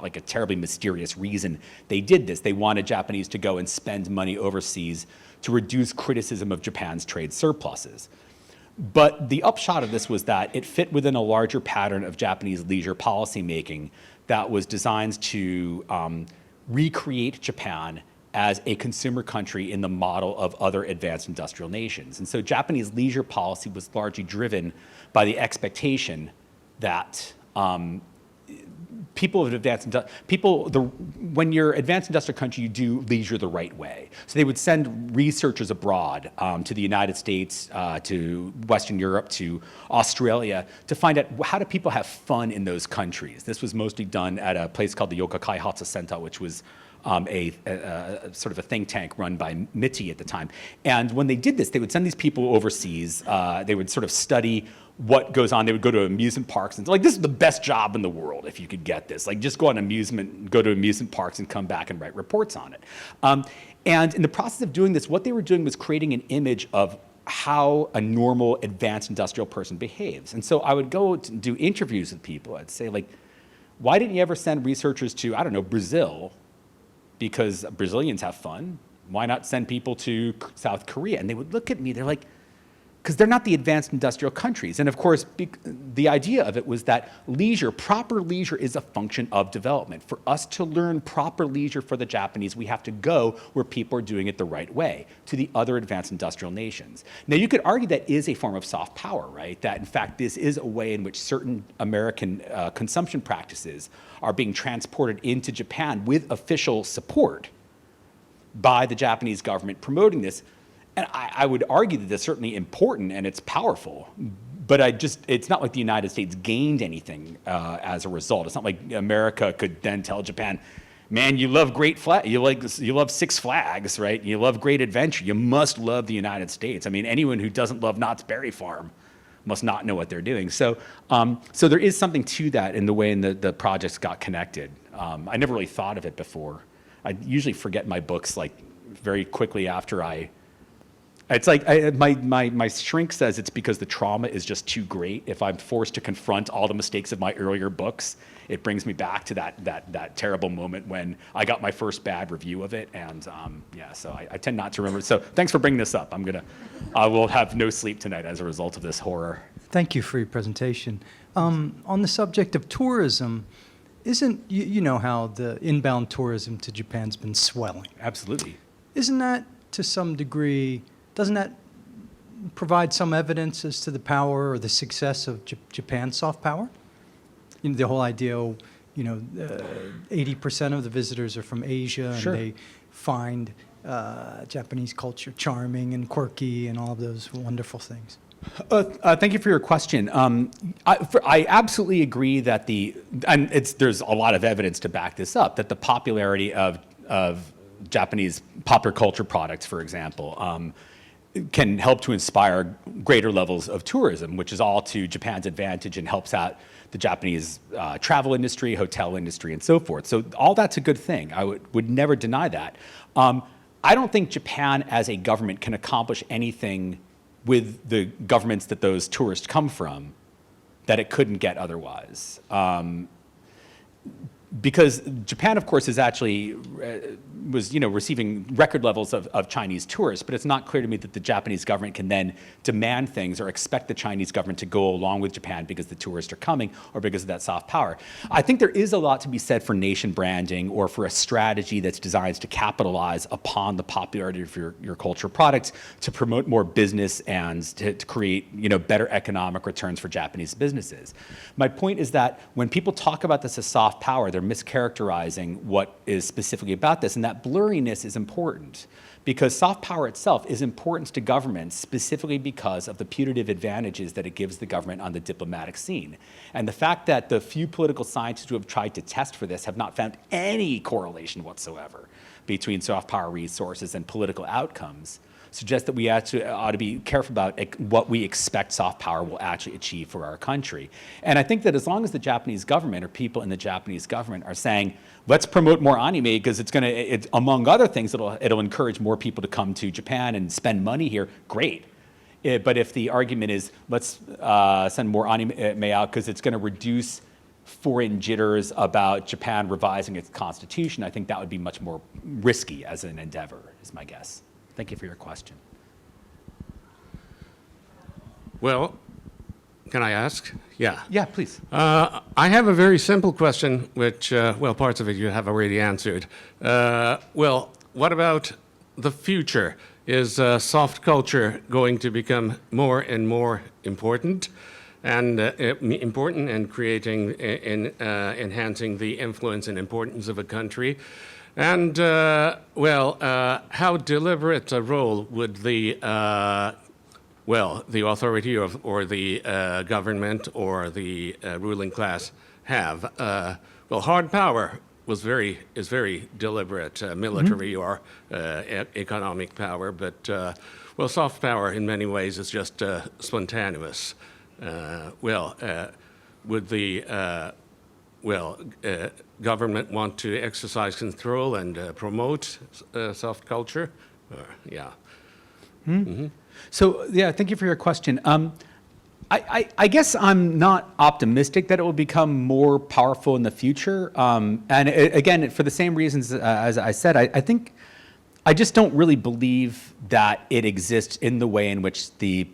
like a terribly mysterious reason they did this. They wanted Japanese to go and spend money overseas to reduce criticism of Japan's trade surpluses. But the upshot of this was that it fit within a larger pattern of Japanese leisure policymaking that was designed to recreate Japan as a consumer country in the model of other advanced industrial nations. And so Japanese leisure policy was largely driven by the expectation that when you're advanced industrial country, you do leisure the right way. So they would send researchers abroad to the United States, to Western Europe, to Australia, to find out how do people have fun in those countries. This was mostly done at a place called the Yokokai Hatsu Center, which was a sort of a think tank run by MITI at the time. And when they did this, they would send these people overseas. They would sort of study what goes on. They would go to amusement parks and like, this is the best job in the world if you could get this. Like, just go to amusement parks and come back and write reports on it. And in the process of doing this, what they were doing was creating an image of how a normal advanced industrial person behaves. And so I would go to do interviews with people. I'd say, like, why didn't you ever send researchers to, I don't know, Brazil? Because Brazilians have fun. Why not send people to South Korea? And they would look at me, they're like, because they're not the advanced industrial countries. And of course, the idea of it was that leisure, proper leisure, is a function of development. For us to learn proper leisure for the Japanese, we have to go where people are doing it the right way, to the other advanced industrial nations. Now, you could argue that is a form of soft power, right? That in fact, this is a way in which certain American consumption practices are being transported into Japan with official support by the Japanese government promoting this. And I would argue that it's certainly important and it's powerful, but it's not like the United States gained anything as a result. It's not like America could then tell Japan, man, you love you love Six Flags, right? You love great adventure. You must love the United States. I mean, anyone who doesn't love Knott's Berry Farm must not know what they're doing. So there is something to that in the way the projects got connected. I never really thought of it before. I usually forget my books like very quickly after it's like my shrink says it's because the trauma is just too great. If I'm forced to confront all the mistakes of my earlier books, it brings me back to that terrible moment when I got my first bad review of it. And so I tend not to remember. So thanks for bringing this up. I will have no sleep tonight as a result of this horror. Thank you for your presentation. On the subject of tourism, you know how the inbound tourism to Japan's been swelling? Absolutely. Isn't that to some degree, doesn't that provide some evidence as to the power or the success of Japan's soft power? You know, the whole idea, 80% of the visitors are from Asia, Sure. and they find Japanese culture charming and quirky and all of those wonderful things. Thank you for your question. I absolutely agree that there's a lot of evidence to back this up, that the popularity of Japanese popular culture products, for example, can help to inspire greater levels of tourism, which is all to Japan's advantage and helps out the Japanese travel industry, hotel industry, and so forth. So all that's a good thing. I would never deny that. I don't think Japan as a government can accomplish anything with the governments that those tourists come from that it couldn't get otherwise. Because Japan, of course, is actually was receiving record levels of Chinese tourists, but it's not clear to me that the Japanese government can then demand things or expect the Chinese government to go along with Japan because the tourists are coming or because of that soft power. I think there is a lot to be said for nation branding or for a strategy that's designed to capitalize upon the popularity of your cultural products to promote more business and to create better economic returns for Japanese businesses. My point is that when people talk about this as soft power, they're mischaracterizing what is specifically about this, and that blurriness is important because soft power itself is important to governments specifically because of the putative advantages that it gives the government on the diplomatic scene. And the fact that the few political scientists who have tried to test for this have not found any correlation whatsoever between soft power resources and political outcomes suggests that we ought to be careful about what we expect soft power will actually achieve for our country. And I think that as long as the Japanese government or people in the Japanese government are saying, let's promote more anime because it's among other things, it'll encourage more people to come to Japan and spend money here, great. But if the argument is, let's send more anime out because it's going to reduce foreign jitters about Japan revising its constitution, I think that would be much more risky as an endeavor, is my guess. Thank you for your question. Well, can I ask? Yeah. Yeah, please. I have a very simple question, which, parts of it you have already answered. What about the future? Is soft culture going to become more and more important in creating, enhancing the influence and importance of a country? And, how deliberate a role would the authority or the government or the ruling class have? Hard power is very deliberate, military or economic power, but, soft power in many ways is just spontaneous. Would the government want to exercise control and promote soft culture? So, yeah, thank you for your question. I guess I'm not optimistic that it will become more powerful in the future. Again, for the same reasons as I said, I think I just don't really believe that it exists in the way in which the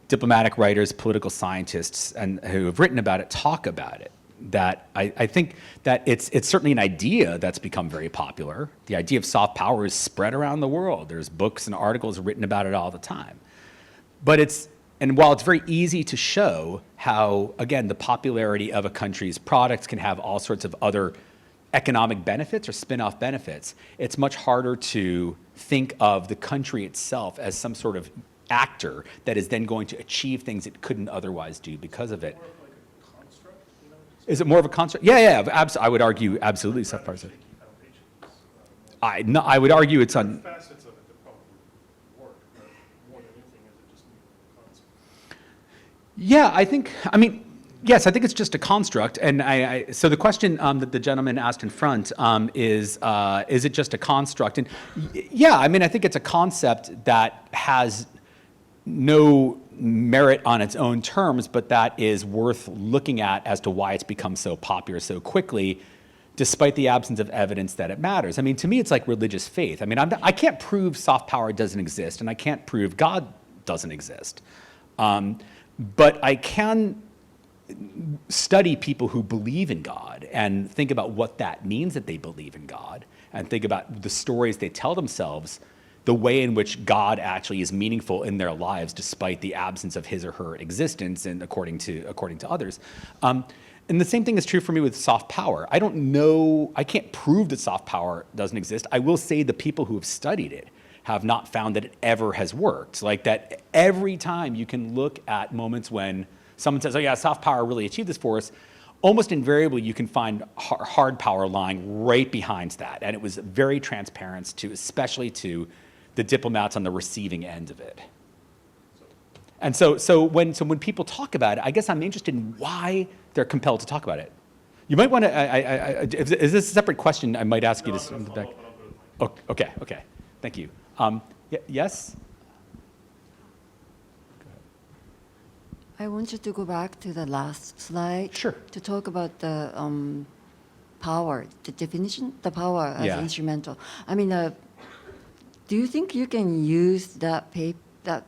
diplomatic writers, political scientists, and who have written about it talk about it. That I think that it's certainly an idea that's become very popular. The idea of soft power is spread around the world. There's books and articles written about it all the time. But while it's very easy to show how, again, the popularity of a country's products can have all sorts of other economic benefits or spin-off benefits, it's much harder to think of the country itself as some sort of actor that is then going to achieve things it couldn't otherwise do because of it. Is it more of a construct? Yeah. I would argue absolutely soft power. I would argue it's on. Facets of it that probably work, but more than anything, is it just a concept? Yeah, yes, I think it's just a construct. And so the question that the gentleman asked in front is it just a construct? And yeah, I think it's a concept that has no merit on its own terms, but that is worth looking at as to why it's become so popular so quickly, despite the absence of evidence that it matters. To me, it's like religious faith. I can't prove soft power doesn't exist, and I can't prove God doesn't exist. But I can study people who believe in God and think about what that means that they believe in God, and think about the stories they tell themselves, the way in which God actually is meaningful in their lives despite the absence of his or her existence, and according to others. And the same thing is true for me with soft power. I can't prove that soft power doesn't exist. I will say the people who have studied it have not found that it ever has worked. Like that every time you can look at moments when someone says, oh yeah, soft power really achieved this for us, almost invariably you can find hard power lying right behind that. And it was very transparent especially to the diplomats on the receiving end of it. And so when people talk about it, I guess I'm interested in why they're compelled to talk about it. You might want to, is this a separate question? I might ask you this in the back. Okay, thank you. Yes? I want you to go back to the last slide. Sure. To talk about the power, the definition, the power as Yeah. instrumental. Do you think you can use that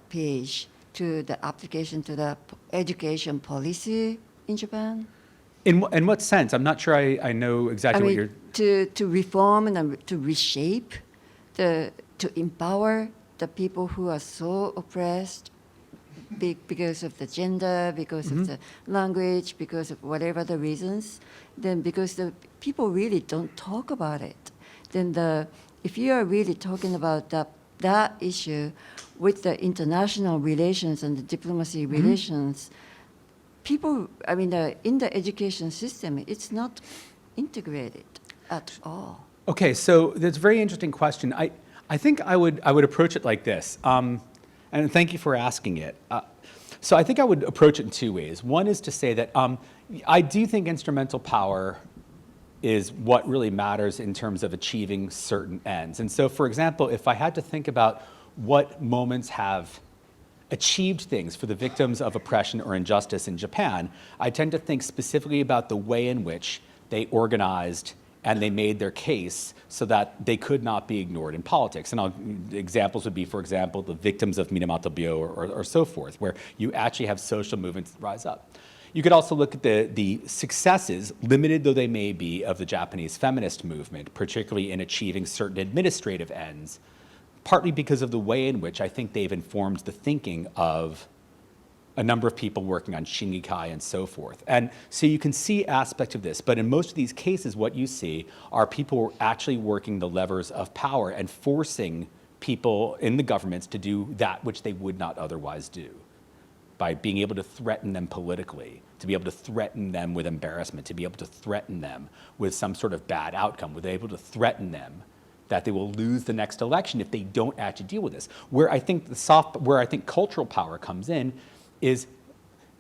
page to the application to the education policy in Japan? In what sense? I'm not sure I know exactly what you're... to reform and to reshape, to empower the people who are so oppressed because of the gender, because of the language, because of whatever the reasons, then because the people really don't talk about it, then if you are really talking about that issue with the international relations and the diplomacy relations, people, in the education system, it's not integrated at all. Okay, so that's a very interesting question. I think I would approach it like this, and thank you for asking it. So I think I would approach it in two ways. One is to say that I do think instrumental power is what really matters in terms of achieving certain ends. And so, for example, if I had to think about what moments have achieved things for the victims of oppression or injustice in Japan, I tend to think specifically about the way in which they organized and they made their case so that they could not be ignored in politics. And examples would be, for example, the victims of Minamoto-byo or so forth, where you actually have social movements that rise up. You could also look at the successes, limited though they may be, of the Japanese feminist movement, particularly in achieving certain administrative ends, partly because of the way in which I think they've informed the thinking of a number of people working on Shingikai and so forth. And so you can see aspects of this, but in most of these cases, what you see are people actually working the levers of power and forcing people in the governments to do that which they would not otherwise do, by being able to threaten them politically, to be able to threaten them with embarrassment, to be able to threaten them with some sort of bad outcome, with able to threaten them that they will lose the next election if they don't actually deal with this. Where I think cultural power comes in is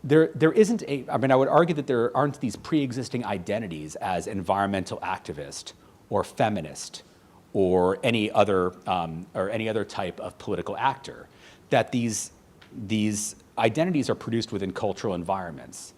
there isn't I would argue that there aren't these pre-existing identities as environmental activist or feminist or any other type of political actor that these identities are produced within cultural environments.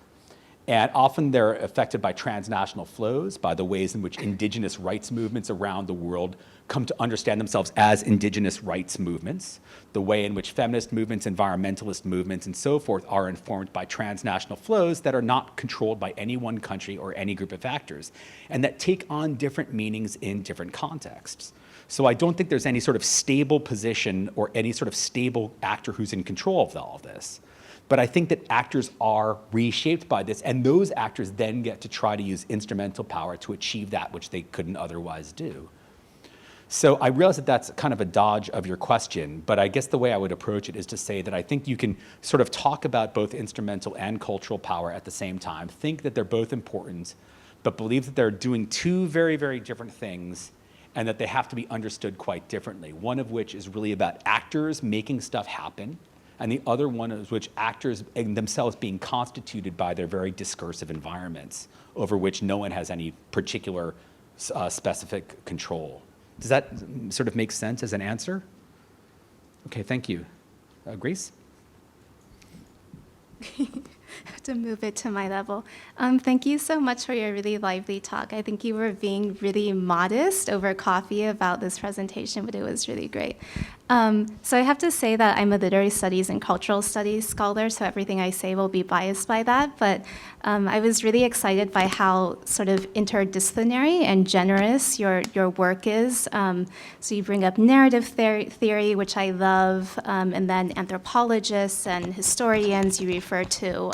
And often they're affected by transnational flows, by the ways in which indigenous rights movements around the world come to understand themselves as indigenous rights movements, the way in which feminist movements, environmentalist movements, and so forth are informed by transnational flows that are not controlled by any one country or any group of actors, and that take on different meanings in different contexts. So I don't think there's any sort of stable position or any sort of stable actor who's in control of all of this. But I think that actors are reshaped by this, and those actors then get to try to use instrumental power to achieve that which they couldn't otherwise do. So I realize that that's kind of a dodge of your question, but I guess the way I would approach it is to say that I think you can sort of talk about both instrumental and cultural power at the same time, think that they're both important, but believe that they're doing two very, very different things, and that they have to be understood quite differently, one of which is really about actors making stuff happen, and the other one is which actors themselves being constituted by their very discursive environments over which no one has any particular specific control. Does that sort of make sense as an answer? Okay, thank you. Grace? To move it to my level. Thank you so much for your really lively talk. I think you were being really modest over coffee about this presentation, but it was really great. So I have to say that I'm a literary studies and cultural studies scholar, so everything I say will be biased by that. But I was really excited by how sort of interdisciplinary and generous your work is. So you bring up narrative theory, which I love, and then anthropologists and historians you refer to.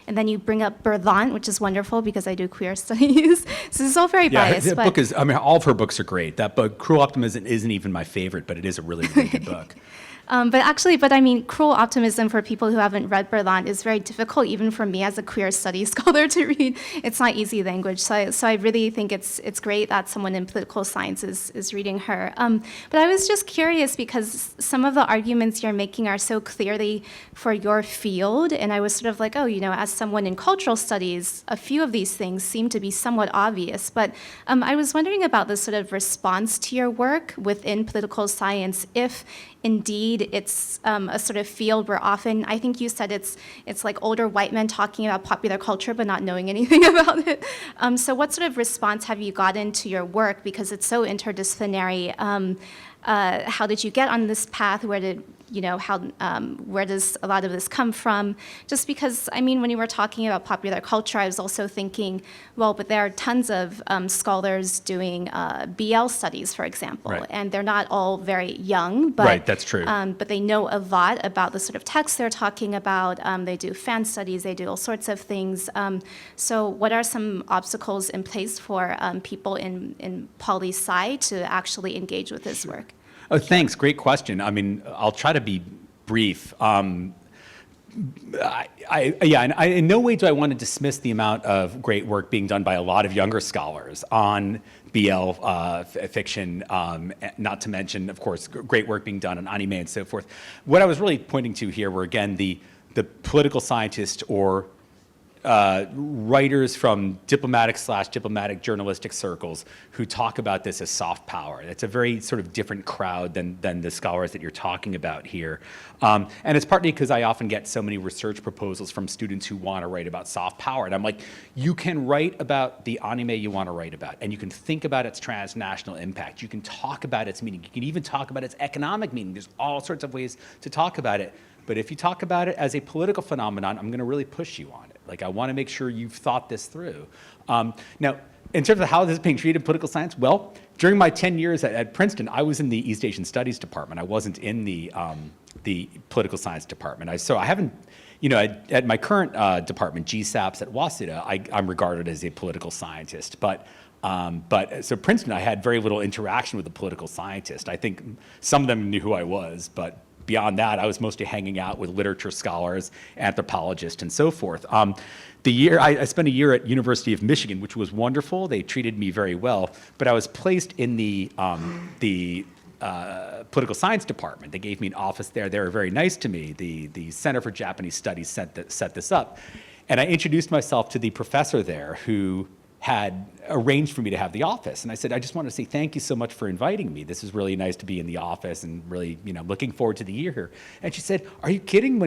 And then you bring up Berlant, which is wonderful because I do queer studies. So this is all very biased. The book is, I mean, all of her books are great. That book, Cruel Optimism, isn't even my favorite, but it is a really, really good book. But I mean, Cruel Optimism, for people who haven't read Berlant, is very difficult even for me as a queer studies scholar to read. It's not easy language. So I really think it's great that someone in political science is reading her. But I was just curious because some of the arguments you're making are so clearly for your field. And I was sort of like, oh, you know, as someone in cultural studies, a few of these things seem to be somewhat obvious. But I was wondering about the sort of response to your work within political science, if indeed it's a sort of field where often, I think you said it's like older white men talking about popular culture but not knowing anything about it. So what sort of response have you gotten to your work, because it's so interdisciplinary? How did you get on this path? Where does a lot of this come from? Just because, I mean, when you were talking about popular culture, I was also thinking, well, but there are tons of scholars doing BL studies, for example, Right. and they're not all very young, but Right, that's true. But they know a lot about the sort of texts they're talking about. They do fan studies, they do all sorts of things. So what are some obstacles in place for people in poli-sci to actually engage with this work? Oh, thanks. Great question. I mean, I'll try to be brief. In no way do I want to dismiss the amount of great work being done by a lot of younger scholars on BL fiction, not to mention, of course, great work being done on anime and so forth. What I was really pointing to here were, again, the political scientists or writers from diplomatic journalistic circles who talk about this as soft power. It's a very sort of different crowd than the scholars that you're talking about here. And it's partly because I often get so many research proposals from students who want to write about soft power. And I'm like, you can write about the anime you want to write about, and you can think about its transnational impact. You can talk about its meaning. You can even talk about its economic meaning. There's all sorts of ways to talk about it. But if you talk about it as a political phenomenon, I'm going to really push you on it. Like, I want to make sure you've thought this through. Now, in terms of how this is being treated in political science, well, during my 10 years at Princeton, I was in the East Asian Studies department. I wasn't in the political science department. So I haven't, you know, at my current department, GSAPS at Waseda, I'm regarded as a political scientist. But so Princeton, I had very little interaction with the political scientist. I think some of them knew who I was, but beyond that, I was mostly hanging out with literature scholars, anthropologists, and so forth. I spent a year at University of Michigan, which was wonderful. They treated me very well, but I was placed in the political science department. They gave me an office there. They were very nice to me. The Center for Japanese Studies set this up. And I introduced myself to the professor there who had arranged for me to have the office. And I said, I just want to say thank you so much for inviting me. This is really nice to be in the office and really, looking forward to the year here. And she said, are you kidding?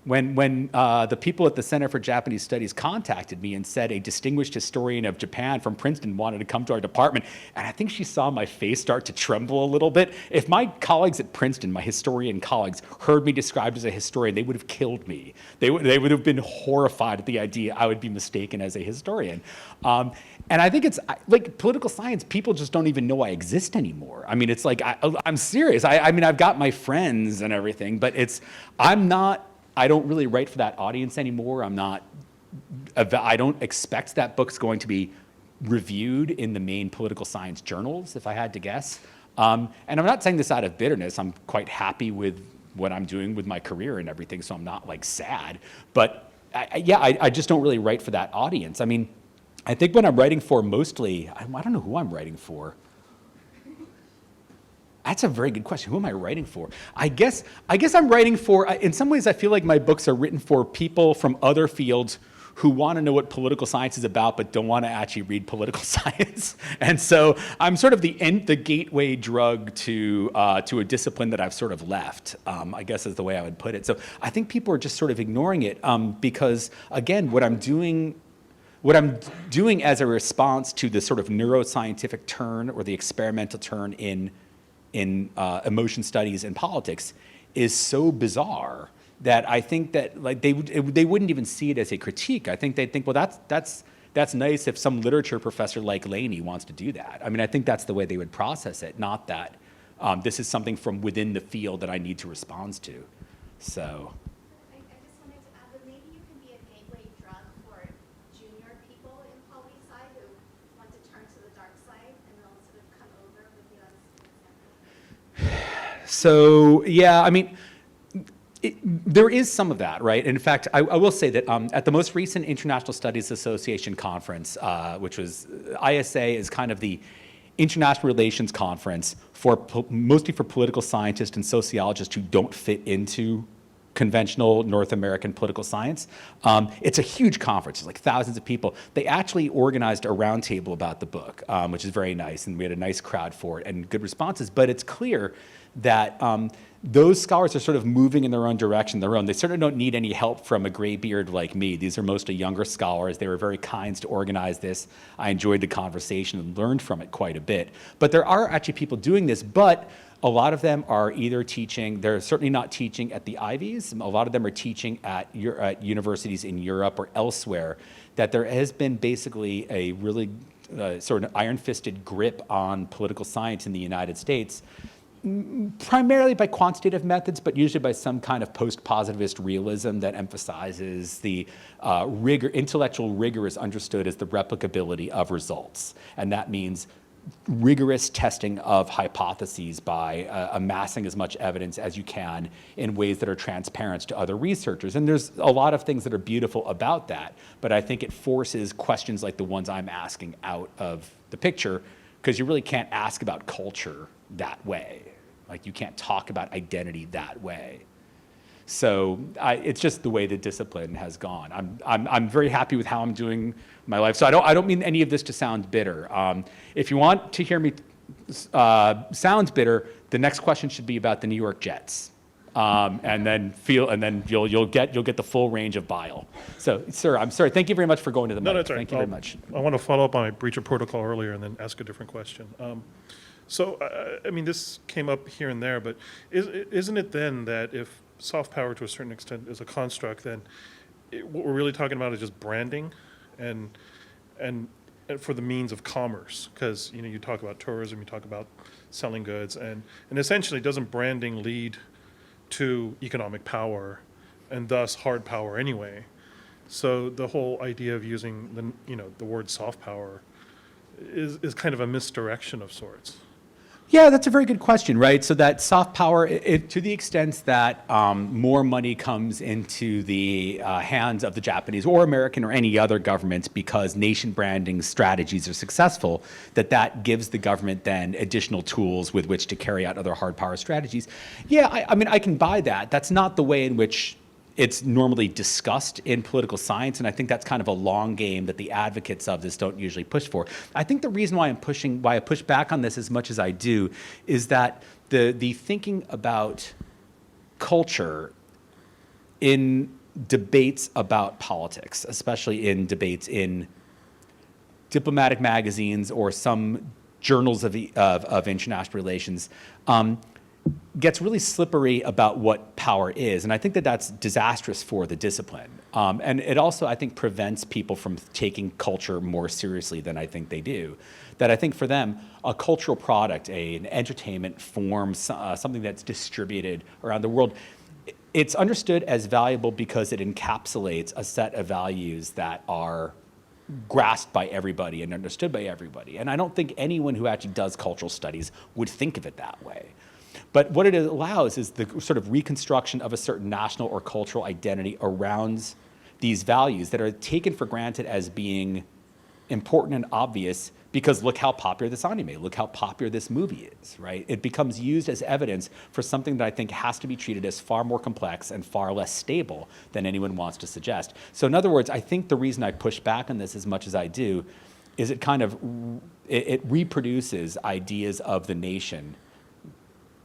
When the people at the Center for Japanese Studies contacted me and said a distinguished historian of Japan from Princeton wanted to come to our department, and I think she saw my face start to tremble a little bit. If my colleagues at Princeton, my historian colleagues, heard me described as a historian, they would have killed me. They would have been horrified at the idea I would be mistaken as a historian. And I think it's like political science, people just don't even know I exist anymore. I mean, it's like, I'm serious. I mean, I've got my friends and everything, but I don't really write for that audience anymore. I don't expect that book's going to be reviewed in the main political science journals, if I had to guess. And I'm not saying this out of bitterness. I'm quite happy with what I'm doing with my career and everything, so I'm not like sad. But I just don't really write for that audience. I mean, I think what I'm writing for mostly, I don't know who I'm writing for. That's a very good question. Who am I writing for? I guess I'm writing for, in some ways I feel like my books are written for people from other fields who want to know what political science is about but don't want to actually read political science. And so I'm sort of the gateway drug to a discipline that I've sort of left, I guess is the way I would put it. So I think people are just sort of ignoring it because, again, what I'm doing as a response to the sort of neuroscientific turn or the experimental turn in emotion studies and politics is so bizarre that I think that like they wouldn't even see it as a critique. I think they'd think, well, that's nice if some literature professor like Leheny wants to do that. I mean, I think that's the way they would process it, not that this is something from within the field that I need to respond to. So. I just wanted to add that maybe you can be a gateway drug for junior people in poli-sci who want to turn to the dark side, and they'll sort of come over with you as an example. So, yeah, I mean, there is some of that, right? In fact, I will say that at the most recent International Studies Association conference, which was ISA is kind of the international relations conference mostly for political scientists and sociologists who don't fit into conventional North American political science. It's a huge conference. It's like thousands of people. They actually organized a roundtable about the book, which is very nice, and we had a nice crowd for it and good responses. But it's clear that those scholars are sort of moving in their own direction, their own. They sort of don't need any help from a gray beard like me. These are mostly younger scholars. They were very kind to organize this. I enjoyed the conversation and learned from it quite a bit. But there are actually people doing this, but a lot of them are either teaching, they're certainly not teaching at the Ivies. A lot of them are teaching at universities in Europe or elsewhere, that there has been basically a really sort of iron-fisted grip on political science in the United States, primarily by quantitative methods, but usually by some kind of post-positivist realism that emphasizes the intellectual rigor is understood as the replicability of results. And that means rigorous testing of hypotheses by amassing as much evidence as you can in ways that are transparent to other researchers. And there's a lot of things that are beautiful about that, but I think it forces questions like the ones I'm asking out of the picture, because you really can't ask about culture that way. Like, you can't talk about identity that way. So it's just the way the discipline has gone. I'm very happy with how I'm doing my life. So I don't mean any of this to sound bitter. If you want to hear me sound bitter, the next question should be about the New York Jets, and then you'll get the full range of bile. So, sir, I'm sorry. Thank you very much for going to the mic. No, that's all right. Thank you very much. I want to follow up on my breach of protocol earlier and then ask a different question. I mean, this came up here and there, but isn't it then that if soft power to a certain extent is a construct, then what we're really talking about is just branding and for the means of commerce? Because, you talk about tourism, you talk about selling goods, and essentially doesn't branding lead to economic power and thus hard power anyway? So the whole idea of using the word soft power is kind of a misdirection of sorts. Yeah, that's a very good question, right? So that soft power, to the extent that more money comes into the hands of the Japanese or American or any other government because nation branding strategies are successful, that gives the government then additional tools with which to carry out other hard power strategies. Yeah, I mean, I can buy that. That's not the way in which it's normally discussed in political science, and I think that's kind of a long game that the advocates of this don't usually push for. I think the reason why I push back on this as much as I do is that the thinking about culture in debates about politics, especially in debates in diplomatic magazines or some journals of international relations, gets really slippery about what power is. And I think that that's disastrous for the discipline. And it also, I think, prevents people from taking culture more seriously than I think they do. That I think for them, a cultural product, an entertainment form, something that's distributed around the world, it's understood as valuable because it encapsulates a set of values that are grasped by everybody and understood by everybody. And I don't think anyone who actually does cultural studies would think of it that way. But what it allows is the sort of reconstruction of a certain national or cultural identity around these values that are taken for granted as being important and obvious because look how popular this anime, look how popular this movie is, right? It becomes used as evidence for something that I think has to be treated as far more complex and far less stable than anyone wants to suggest. So in other words, I think the reason I push back on this as much as I do is it reproduces ideas of the nation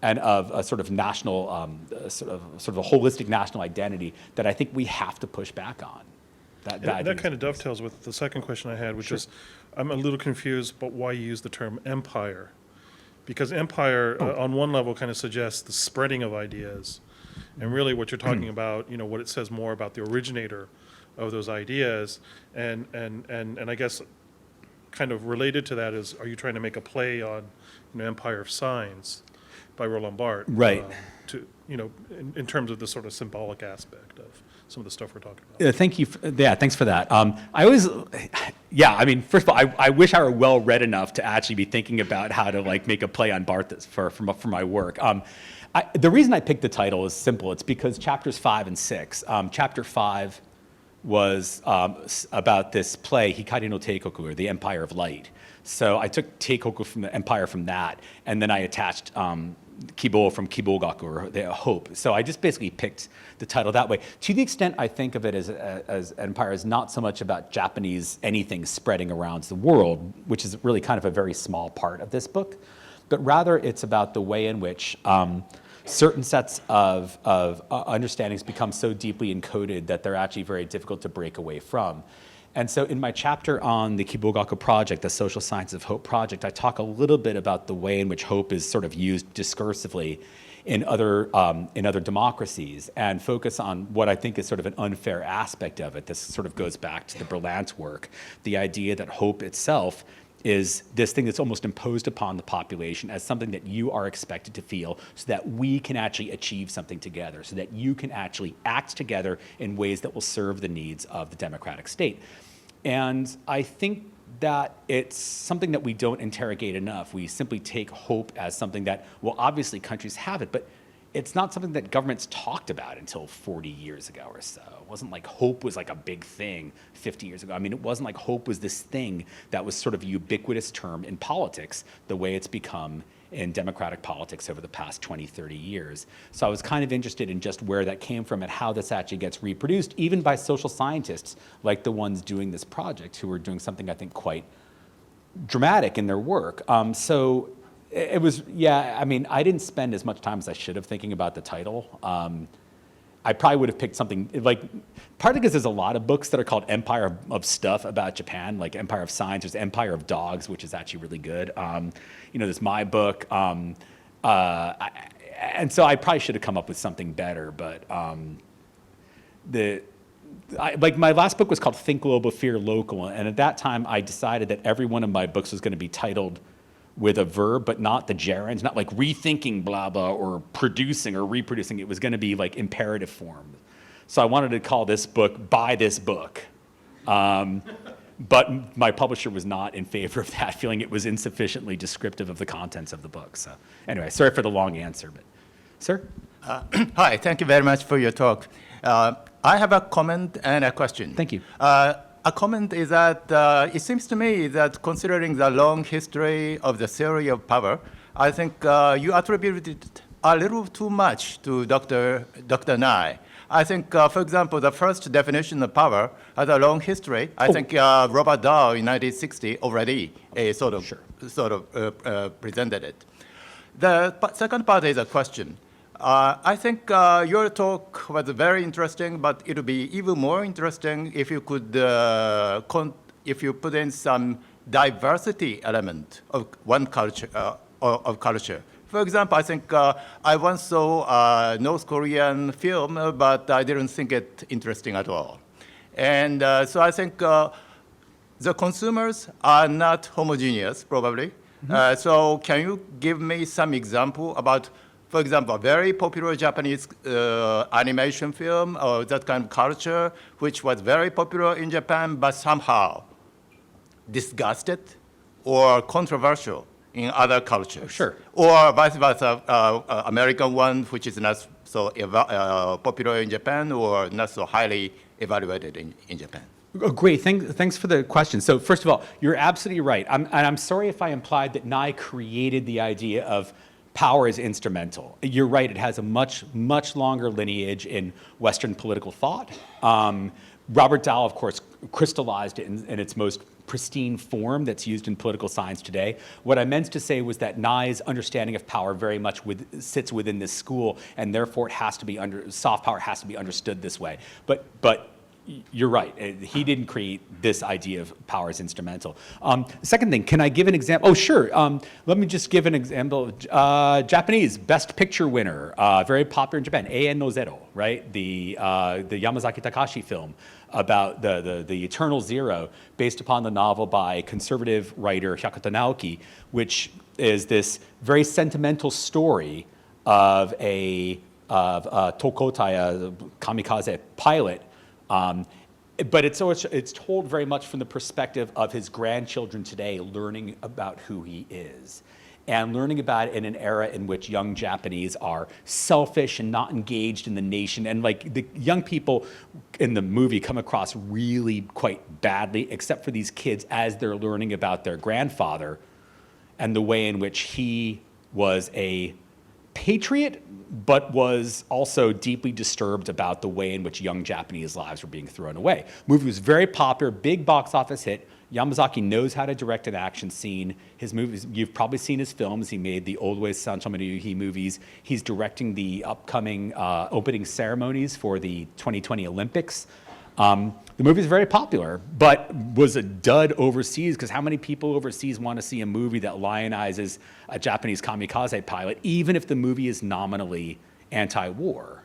and of a sort of national, sort of a holistic national identity that I think we have to push back on. That kind of dovetails with the second question I had, which is, I'm a little confused about why you use the term empire. Because empire, on one level, kind of suggests the spreading of ideas. And really what you're talking about, what it says more about the originator of those ideas. And I guess kind of related to that is, are you trying to make a play on Empire of Signs by Roland Barthes? Right. In terms of the sort of symbolic aspect of some of the stuff we're talking about. Thank you. Thanks for that. First of all, I wish I were well read enough to actually be thinking about how to make a play on Barthes for my work. The reason I picked the title is simple. It's because chapters 5 and 6. Chapter 5 was about this play, Hikari no Teikoku, or the Empire of Light. So I took Teikoku from the empire from that, and then I attached Kibo from Kibogaku, or the hope. So I just basically picked the title that way. To the extent I think of it as empire is not so much about Japanese anything spreading around the world, which is really kind of a very small part of this book, but rather it's about the way in which certain sets of understandings become so deeply encoded that they're actually very difficult to break away from. And so in my chapter on the Kibogaku project, the social science of hope project, I talk a little bit about the way in which hope is sort of used discursively in other democracies, and focus on what I think is sort of an unfair aspect of it. This sort of goes back to the Berlant's work, the idea that hope itself is this thing that's almost imposed upon the population as something that you are expected to feel so that we can actually achieve something together, so that you can actually act together in ways that will serve the needs of the democratic state. And I think that it's something that we don't interrogate enough. We simply take hope as something that, well, obviously countries have it, but it's not something that governments talked about until 40 years ago or so. It wasn't like hope was like a big thing 50 years ago. I mean, it wasn't like hope was this thing that was sort of a ubiquitous term in politics, the way it's become in democratic politics over the past 20, 30 years. So I was kind of interested in just where that came from and how this actually gets reproduced, even by social scientists like the ones doing this project, who are doing something I think quite dramatic in their work. So it was, I didn't spend as much time as I should have thinking about the title. I probably would have picked something partly because there's a lot of books that are called Empire of Stuff about Japan, like Empire of Signs. There's Empire of Dogs, which is actually really good. There's my book. And so I probably should have come up with something better, but my last book was called Think Global, Fear Local. And at that time, I decided that every one of my books was going to be titled with a verb, but not the gerunds, not like rethinking blah, blah, or producing or reproducing. It was going to be like imperative form. So I wanted to call this book Buy This Book. But my publisher was not in favor of that, feeling it was insufficiently descriptive of the contents of the book. So anyway, sorry for the long answer, but sir? Hi, thank you very much for your talk. I have a comment and a question. Thank you. A comment is that it seems to me that considering the long history of the theory of power, I think you attributed a little too much to Dr. Nye. I think, for example, the first definition of power has a long history. I think Robert Dahl in 1960 already sort of presented it. The second part is a question. I think your talk was very interesting, but it would be even more interesting if you could, if you put in some diversity element of one culture, of culture. For example, I think I once saw a North Korean film, but I didn't think it interesting at all. And so I think the consumers are not homogeneous, probably. So can you give me some example about, for example, a very popular Japanese animation film or that kind of culture, which was very popular in Japan, but somehow disgusted or controversial in other cultures? Sure. Or vice versa, American one, which is not so popular in Japan or not so highly evaluated in Japan? Oh, great. Thanks for the question. So first of all, you're absolutely right. And I'm sorry if I implied that Nye created the idea of power as instrumental. You're right. It has a much, much longer lineage in Western political thought. Robert Dahl, of course, crystallized it in its most pristine form that's used in political science today. What I meant to say was that Nye's understanding of power very much sits within this school, and therefore it has to be soft power has to be understood this way. But you're right. He didn't create this idea of power as instrumental. Second thing, can I give an example? Oh, sure. Let me just give an example. Japanese Best Picture winner, very popular in Japan, Eien no Zero, right? The Yamazaki Takashi film about the Eternal Zero, based upon the novel by conservative writer Hyakuta Naoki, which is this very sentimental story of a Tokotai, a kamikaze pilot. But it's told very much from the perspective of his grandchildren today, learning about who he is. And learning about it in an era in which young Japanese are selfish and not engaged in the nation. And like the young people in the movie come across really quite badly, except for these kids as they're learning about their grandfather and the way in which he was a patriot, but was also deeply disturbed about the way in which young Japanese lives were being thrown away. The movie was very popular, big box office hit. Yamazaki knows how to direct an action scene. His movies, you've probably seen his films. He made the Old Ways Santomaruhi movies. He's directing the upcoming opening ceremonies for the 2020 Olympics. The movie is very popular, but was a dud overseas, because how many people overseas want to see a movie that lionizes a Japanese kamikaze pilot, even if the movie is nominally anti-war?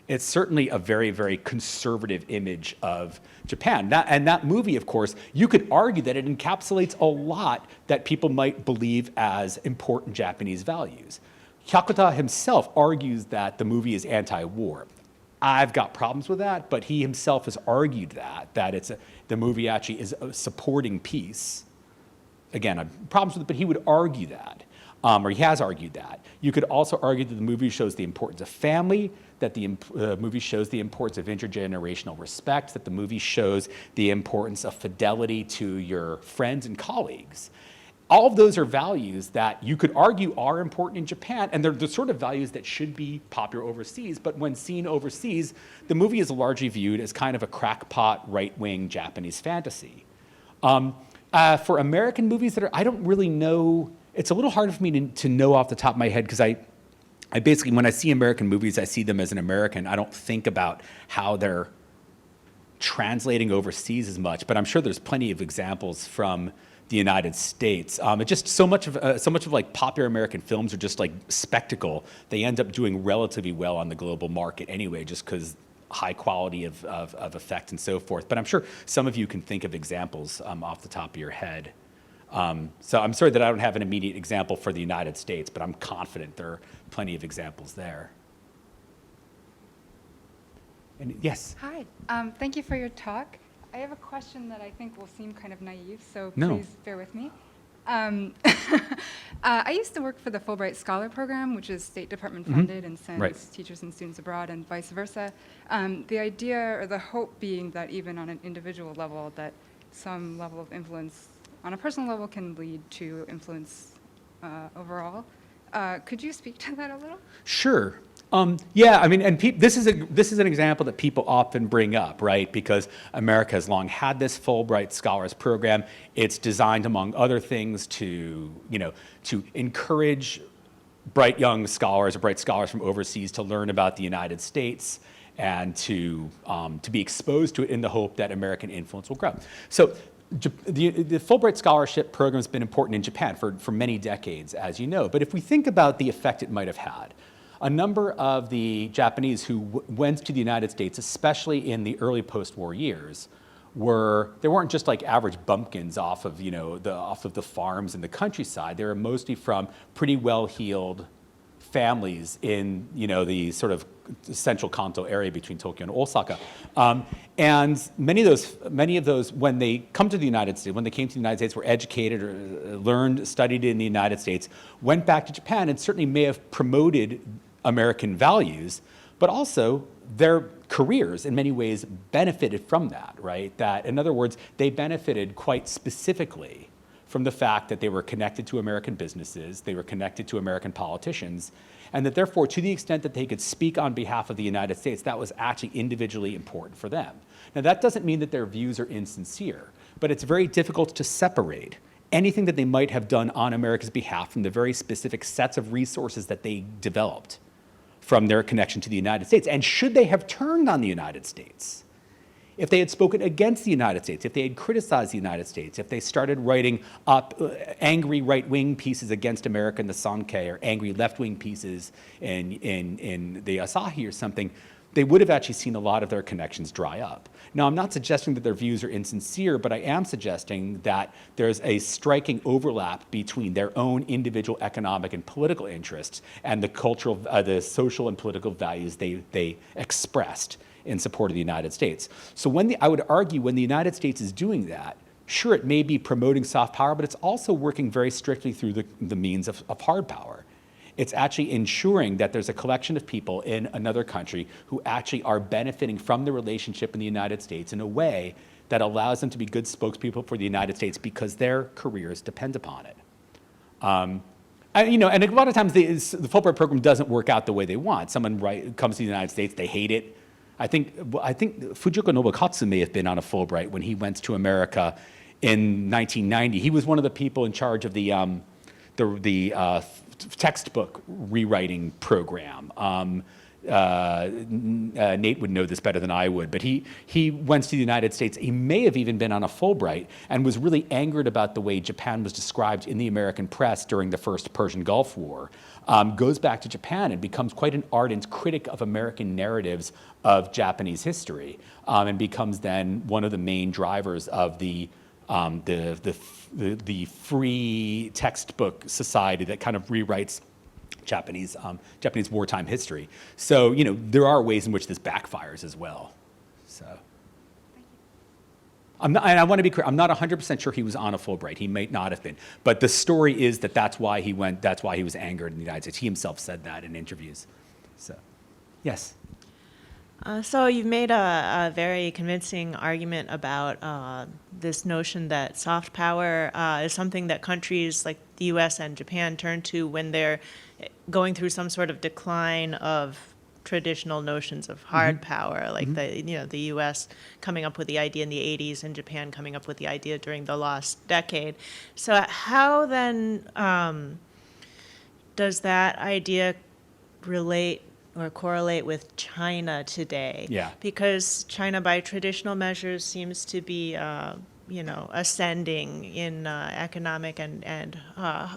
It's certainly a very, very conservative image of Japan. And that movie, of course, you could argue that it encapsulates a lot that people might believe as important Japanese values. Hyakuta himself argues that the movie is anti-war. I've got problems with that, but he himself has argued that the movie actually is supporting peace. Again, I have problems with it, but he would argue that, or he has argued that. You could also argue that the movie shows the importance of family, that the movie shows the importance of intergenerational respect, that the movie shows the importance of fidelity to your friends and colleagues. All of those are values that you could argue are important in Japan, and they're the sort of values that should be popular overseas, but when seen overseas, the movie is largely viewed as kind of a crackpot right-wing Japanese fantasy. For American movies I don't really know, it's a little hard for me to know off the top of my head, because I basically, when I see American movies, I see them as an American. I don't think about how they're translating overseas as much, but I'm sure there's plenty of examples from the United States. It just so much of like popular American films are just like spectacle. They end up doing relatively well on the global market anyway, just because high quality of effect and so forth. But I'm sure some of you can think of examples off the top of your head. So I'm sorry that I don't have an immediate example for the United States, but I'm confident there are plenty of examples there. And yes? Hi, thank you for your talk. I have a question that I think will seem kind of naive, so No. please bear with me. I used to work for the Fulbright Scholar Program, which is State Department funded and sends Right. teachers and students abroad and vice versa. The idea or the hope being that even on an individual level, that some level of influence on a personal level can lead to influence overall. Could you speak to that a little? Sure. Yeah, I mean, and this is an example that people often bring up, right? Because America has long had this Fulbright Scholars Program. It's designed, among other things, to encourage bright young scholars or bright scholars from overseas to learn about the United States and to be exposed to it in the hope that American influence will grow. So the Fulbright Scholarship Program has been important in Japan for many decades, as you know. But if we think about the effect it might have had, a number of the Japanese who went to the United States, especially in the early post-war years, they weren't just like average bumpkins off of the farms in the countryside. They were mostly from pretty well-heeled families in the sort of central Kanto area between Tokyo and Osaka, and many of those, when they came to the United States, were educated or studied in the United States, went back to Japan, and certainly may have promoted American values, but also their careers in many ways benefited from that, right? That, in other words, they benefited quite specifically from the fact that they were connected to American businesses, they were connected to American politicians, and that therefore, to the extent that they could speak on behalf of the United States, that was actually individually important for them. Now, that doesn't mean that their views are insincere, but it's very difficult to separate anything that they might have done on America's behalf from the very specific sets of resources that they developed from their connection to the United States. And should they have turned on the United States, if they had spoken against the United States, if they had criticized the United States, if they started writing up angry right-wing pieces against America in the Sankei, or angry left-wing pieces in the Asahi or something, they would have actually seen a lot of their connections dry up. Now, I'm not suggesting that their views are insincere, but I am suggesting that there's a striking overlap between their own individual economic and political interests and the social and political values they expressed in support of the United States. So I would argue when the United States is doing that, sure, it may be promoting soft power, but it's also working very strictly through the means of hard power. It's actually ensuring that there's a collection of people in another country who actually are benefiting from the relationship in the United States in a way that allows them to be good spokespeople for the United States because their careers depend upon it. And a lot of times the Fulbright program doesn't work out the way they want. Someone comes to the United States, they hate it. I think Fujioka Nobukatsu may have been on a Fulbright when he went to America in 1990. He was one of the people in charge of the textbook rewriting program. Nate would know this better than I would, but he went to the United States. He may have even been on a Fulbright and was really angered about the way Japan was described in the American press during the first Persian Gulf War. Goes back to Japan and becomes quite an ardent critic of American narratives of Japanese history, and becomes then one of the main drivers of the free textbook society that kind of rewrites Japanese wartime history. So there are ways in which this backfires as well. So and I want to be clear, I'm not 100% sure he was on a Fulbright. He might not have been, but the story is that that's why he went. That's why he was angered in the United States. He himself said that in interviews. So, yes. So you've made a very convincing argument about this notion that soft power is something that countries like the U.S. and Japan turn to when they're going through some sort of decline of traditional notions of hard power, like the U.S. coming up with the idea in the 80s and Japan coming up with the idea during the last decade. So how then does that idea relate or correlate with China today? Yeah. Because China, by traditional measures, seems to be, ascending in economic and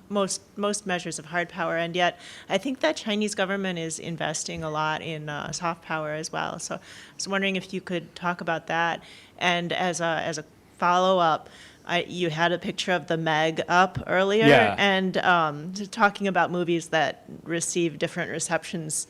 most measures of hard power. And yet, I think that Chinese government is investing a lot in soft power as well. So I was wondering if you could talk about that. And as a follow-up, you had a picture of the Meg up earlier, Yeah. and talking about movies that receive different receptions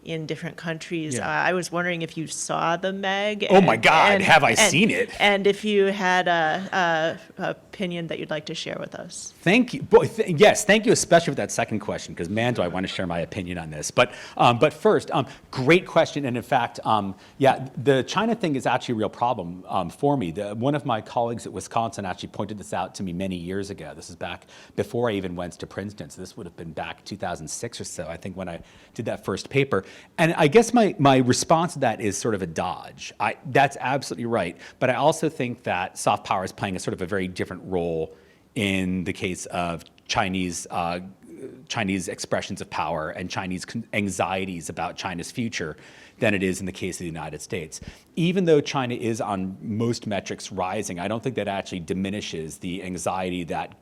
in different countries. Yeah. I was wondering if you saw the Meg. Oh my God, have I seen it? And if you had a opinion that you'd like to share with us. Thank you. Yes, thank you, especially for that second question, because man, do I want to share my opinion on this. But first, great question. And in fact, the China thing is actually a real problem for me. One of my colleagues at Wisconsin actually pointed this out to me many years ago. This is back before I even went to Princeton. So this would have been back 2006 or so, I think, when I did that first paper. And I guess my response to that is sort of a dodge. That's absolutely right. But I also think that soft power is playing a sort of a very different role in the case of Chinese expressions of power and Chinese anxieties about China's future than it is in the case of the United States. Even though China is on most metrics rising, I don't think that actually diminishes the anxiety that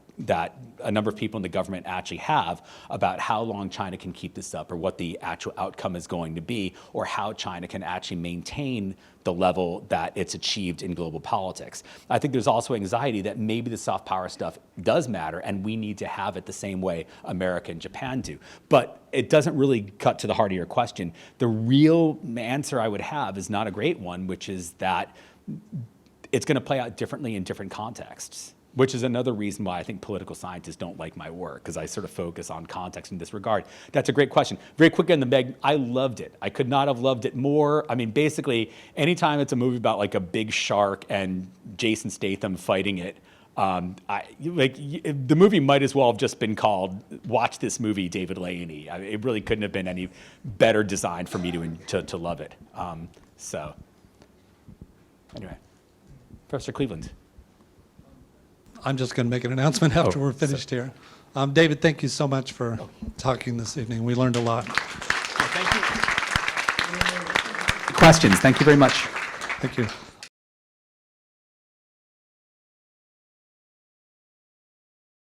a number of people in the government actually have about how long China can keep this up or what the actual outcome is going to be or how China can actually maintain the level that it's achieved in global politics. I think there's also anxiety that maybe the soft power stuff does matter and we need to have it the same way America and Japan do. But it doesn't really cut to the heart of your question. The real answer I would have is not a great one, which is that it's going to play out differently in different contexts, which is another reason why I think political scientists don't like my work, because I sort of focus on context in this regard. That's a great question. Very quickly on the Meg, I loved it. I could not have loved it more. I mean, basically, anytime it's a movie about like a big shark and Jason Statham fighting it, the movie might as well have just been called "Watch This Movie, David Leheny." I mean, it really couldn't have been any better designed for me to love it. So, anyway, Professor Cleveland. I'm just going to make an announcement after we're finished here. David, thank you so much for talking this evening. We learned a lot. Thank you. Questions. Thank you very much. Thank you.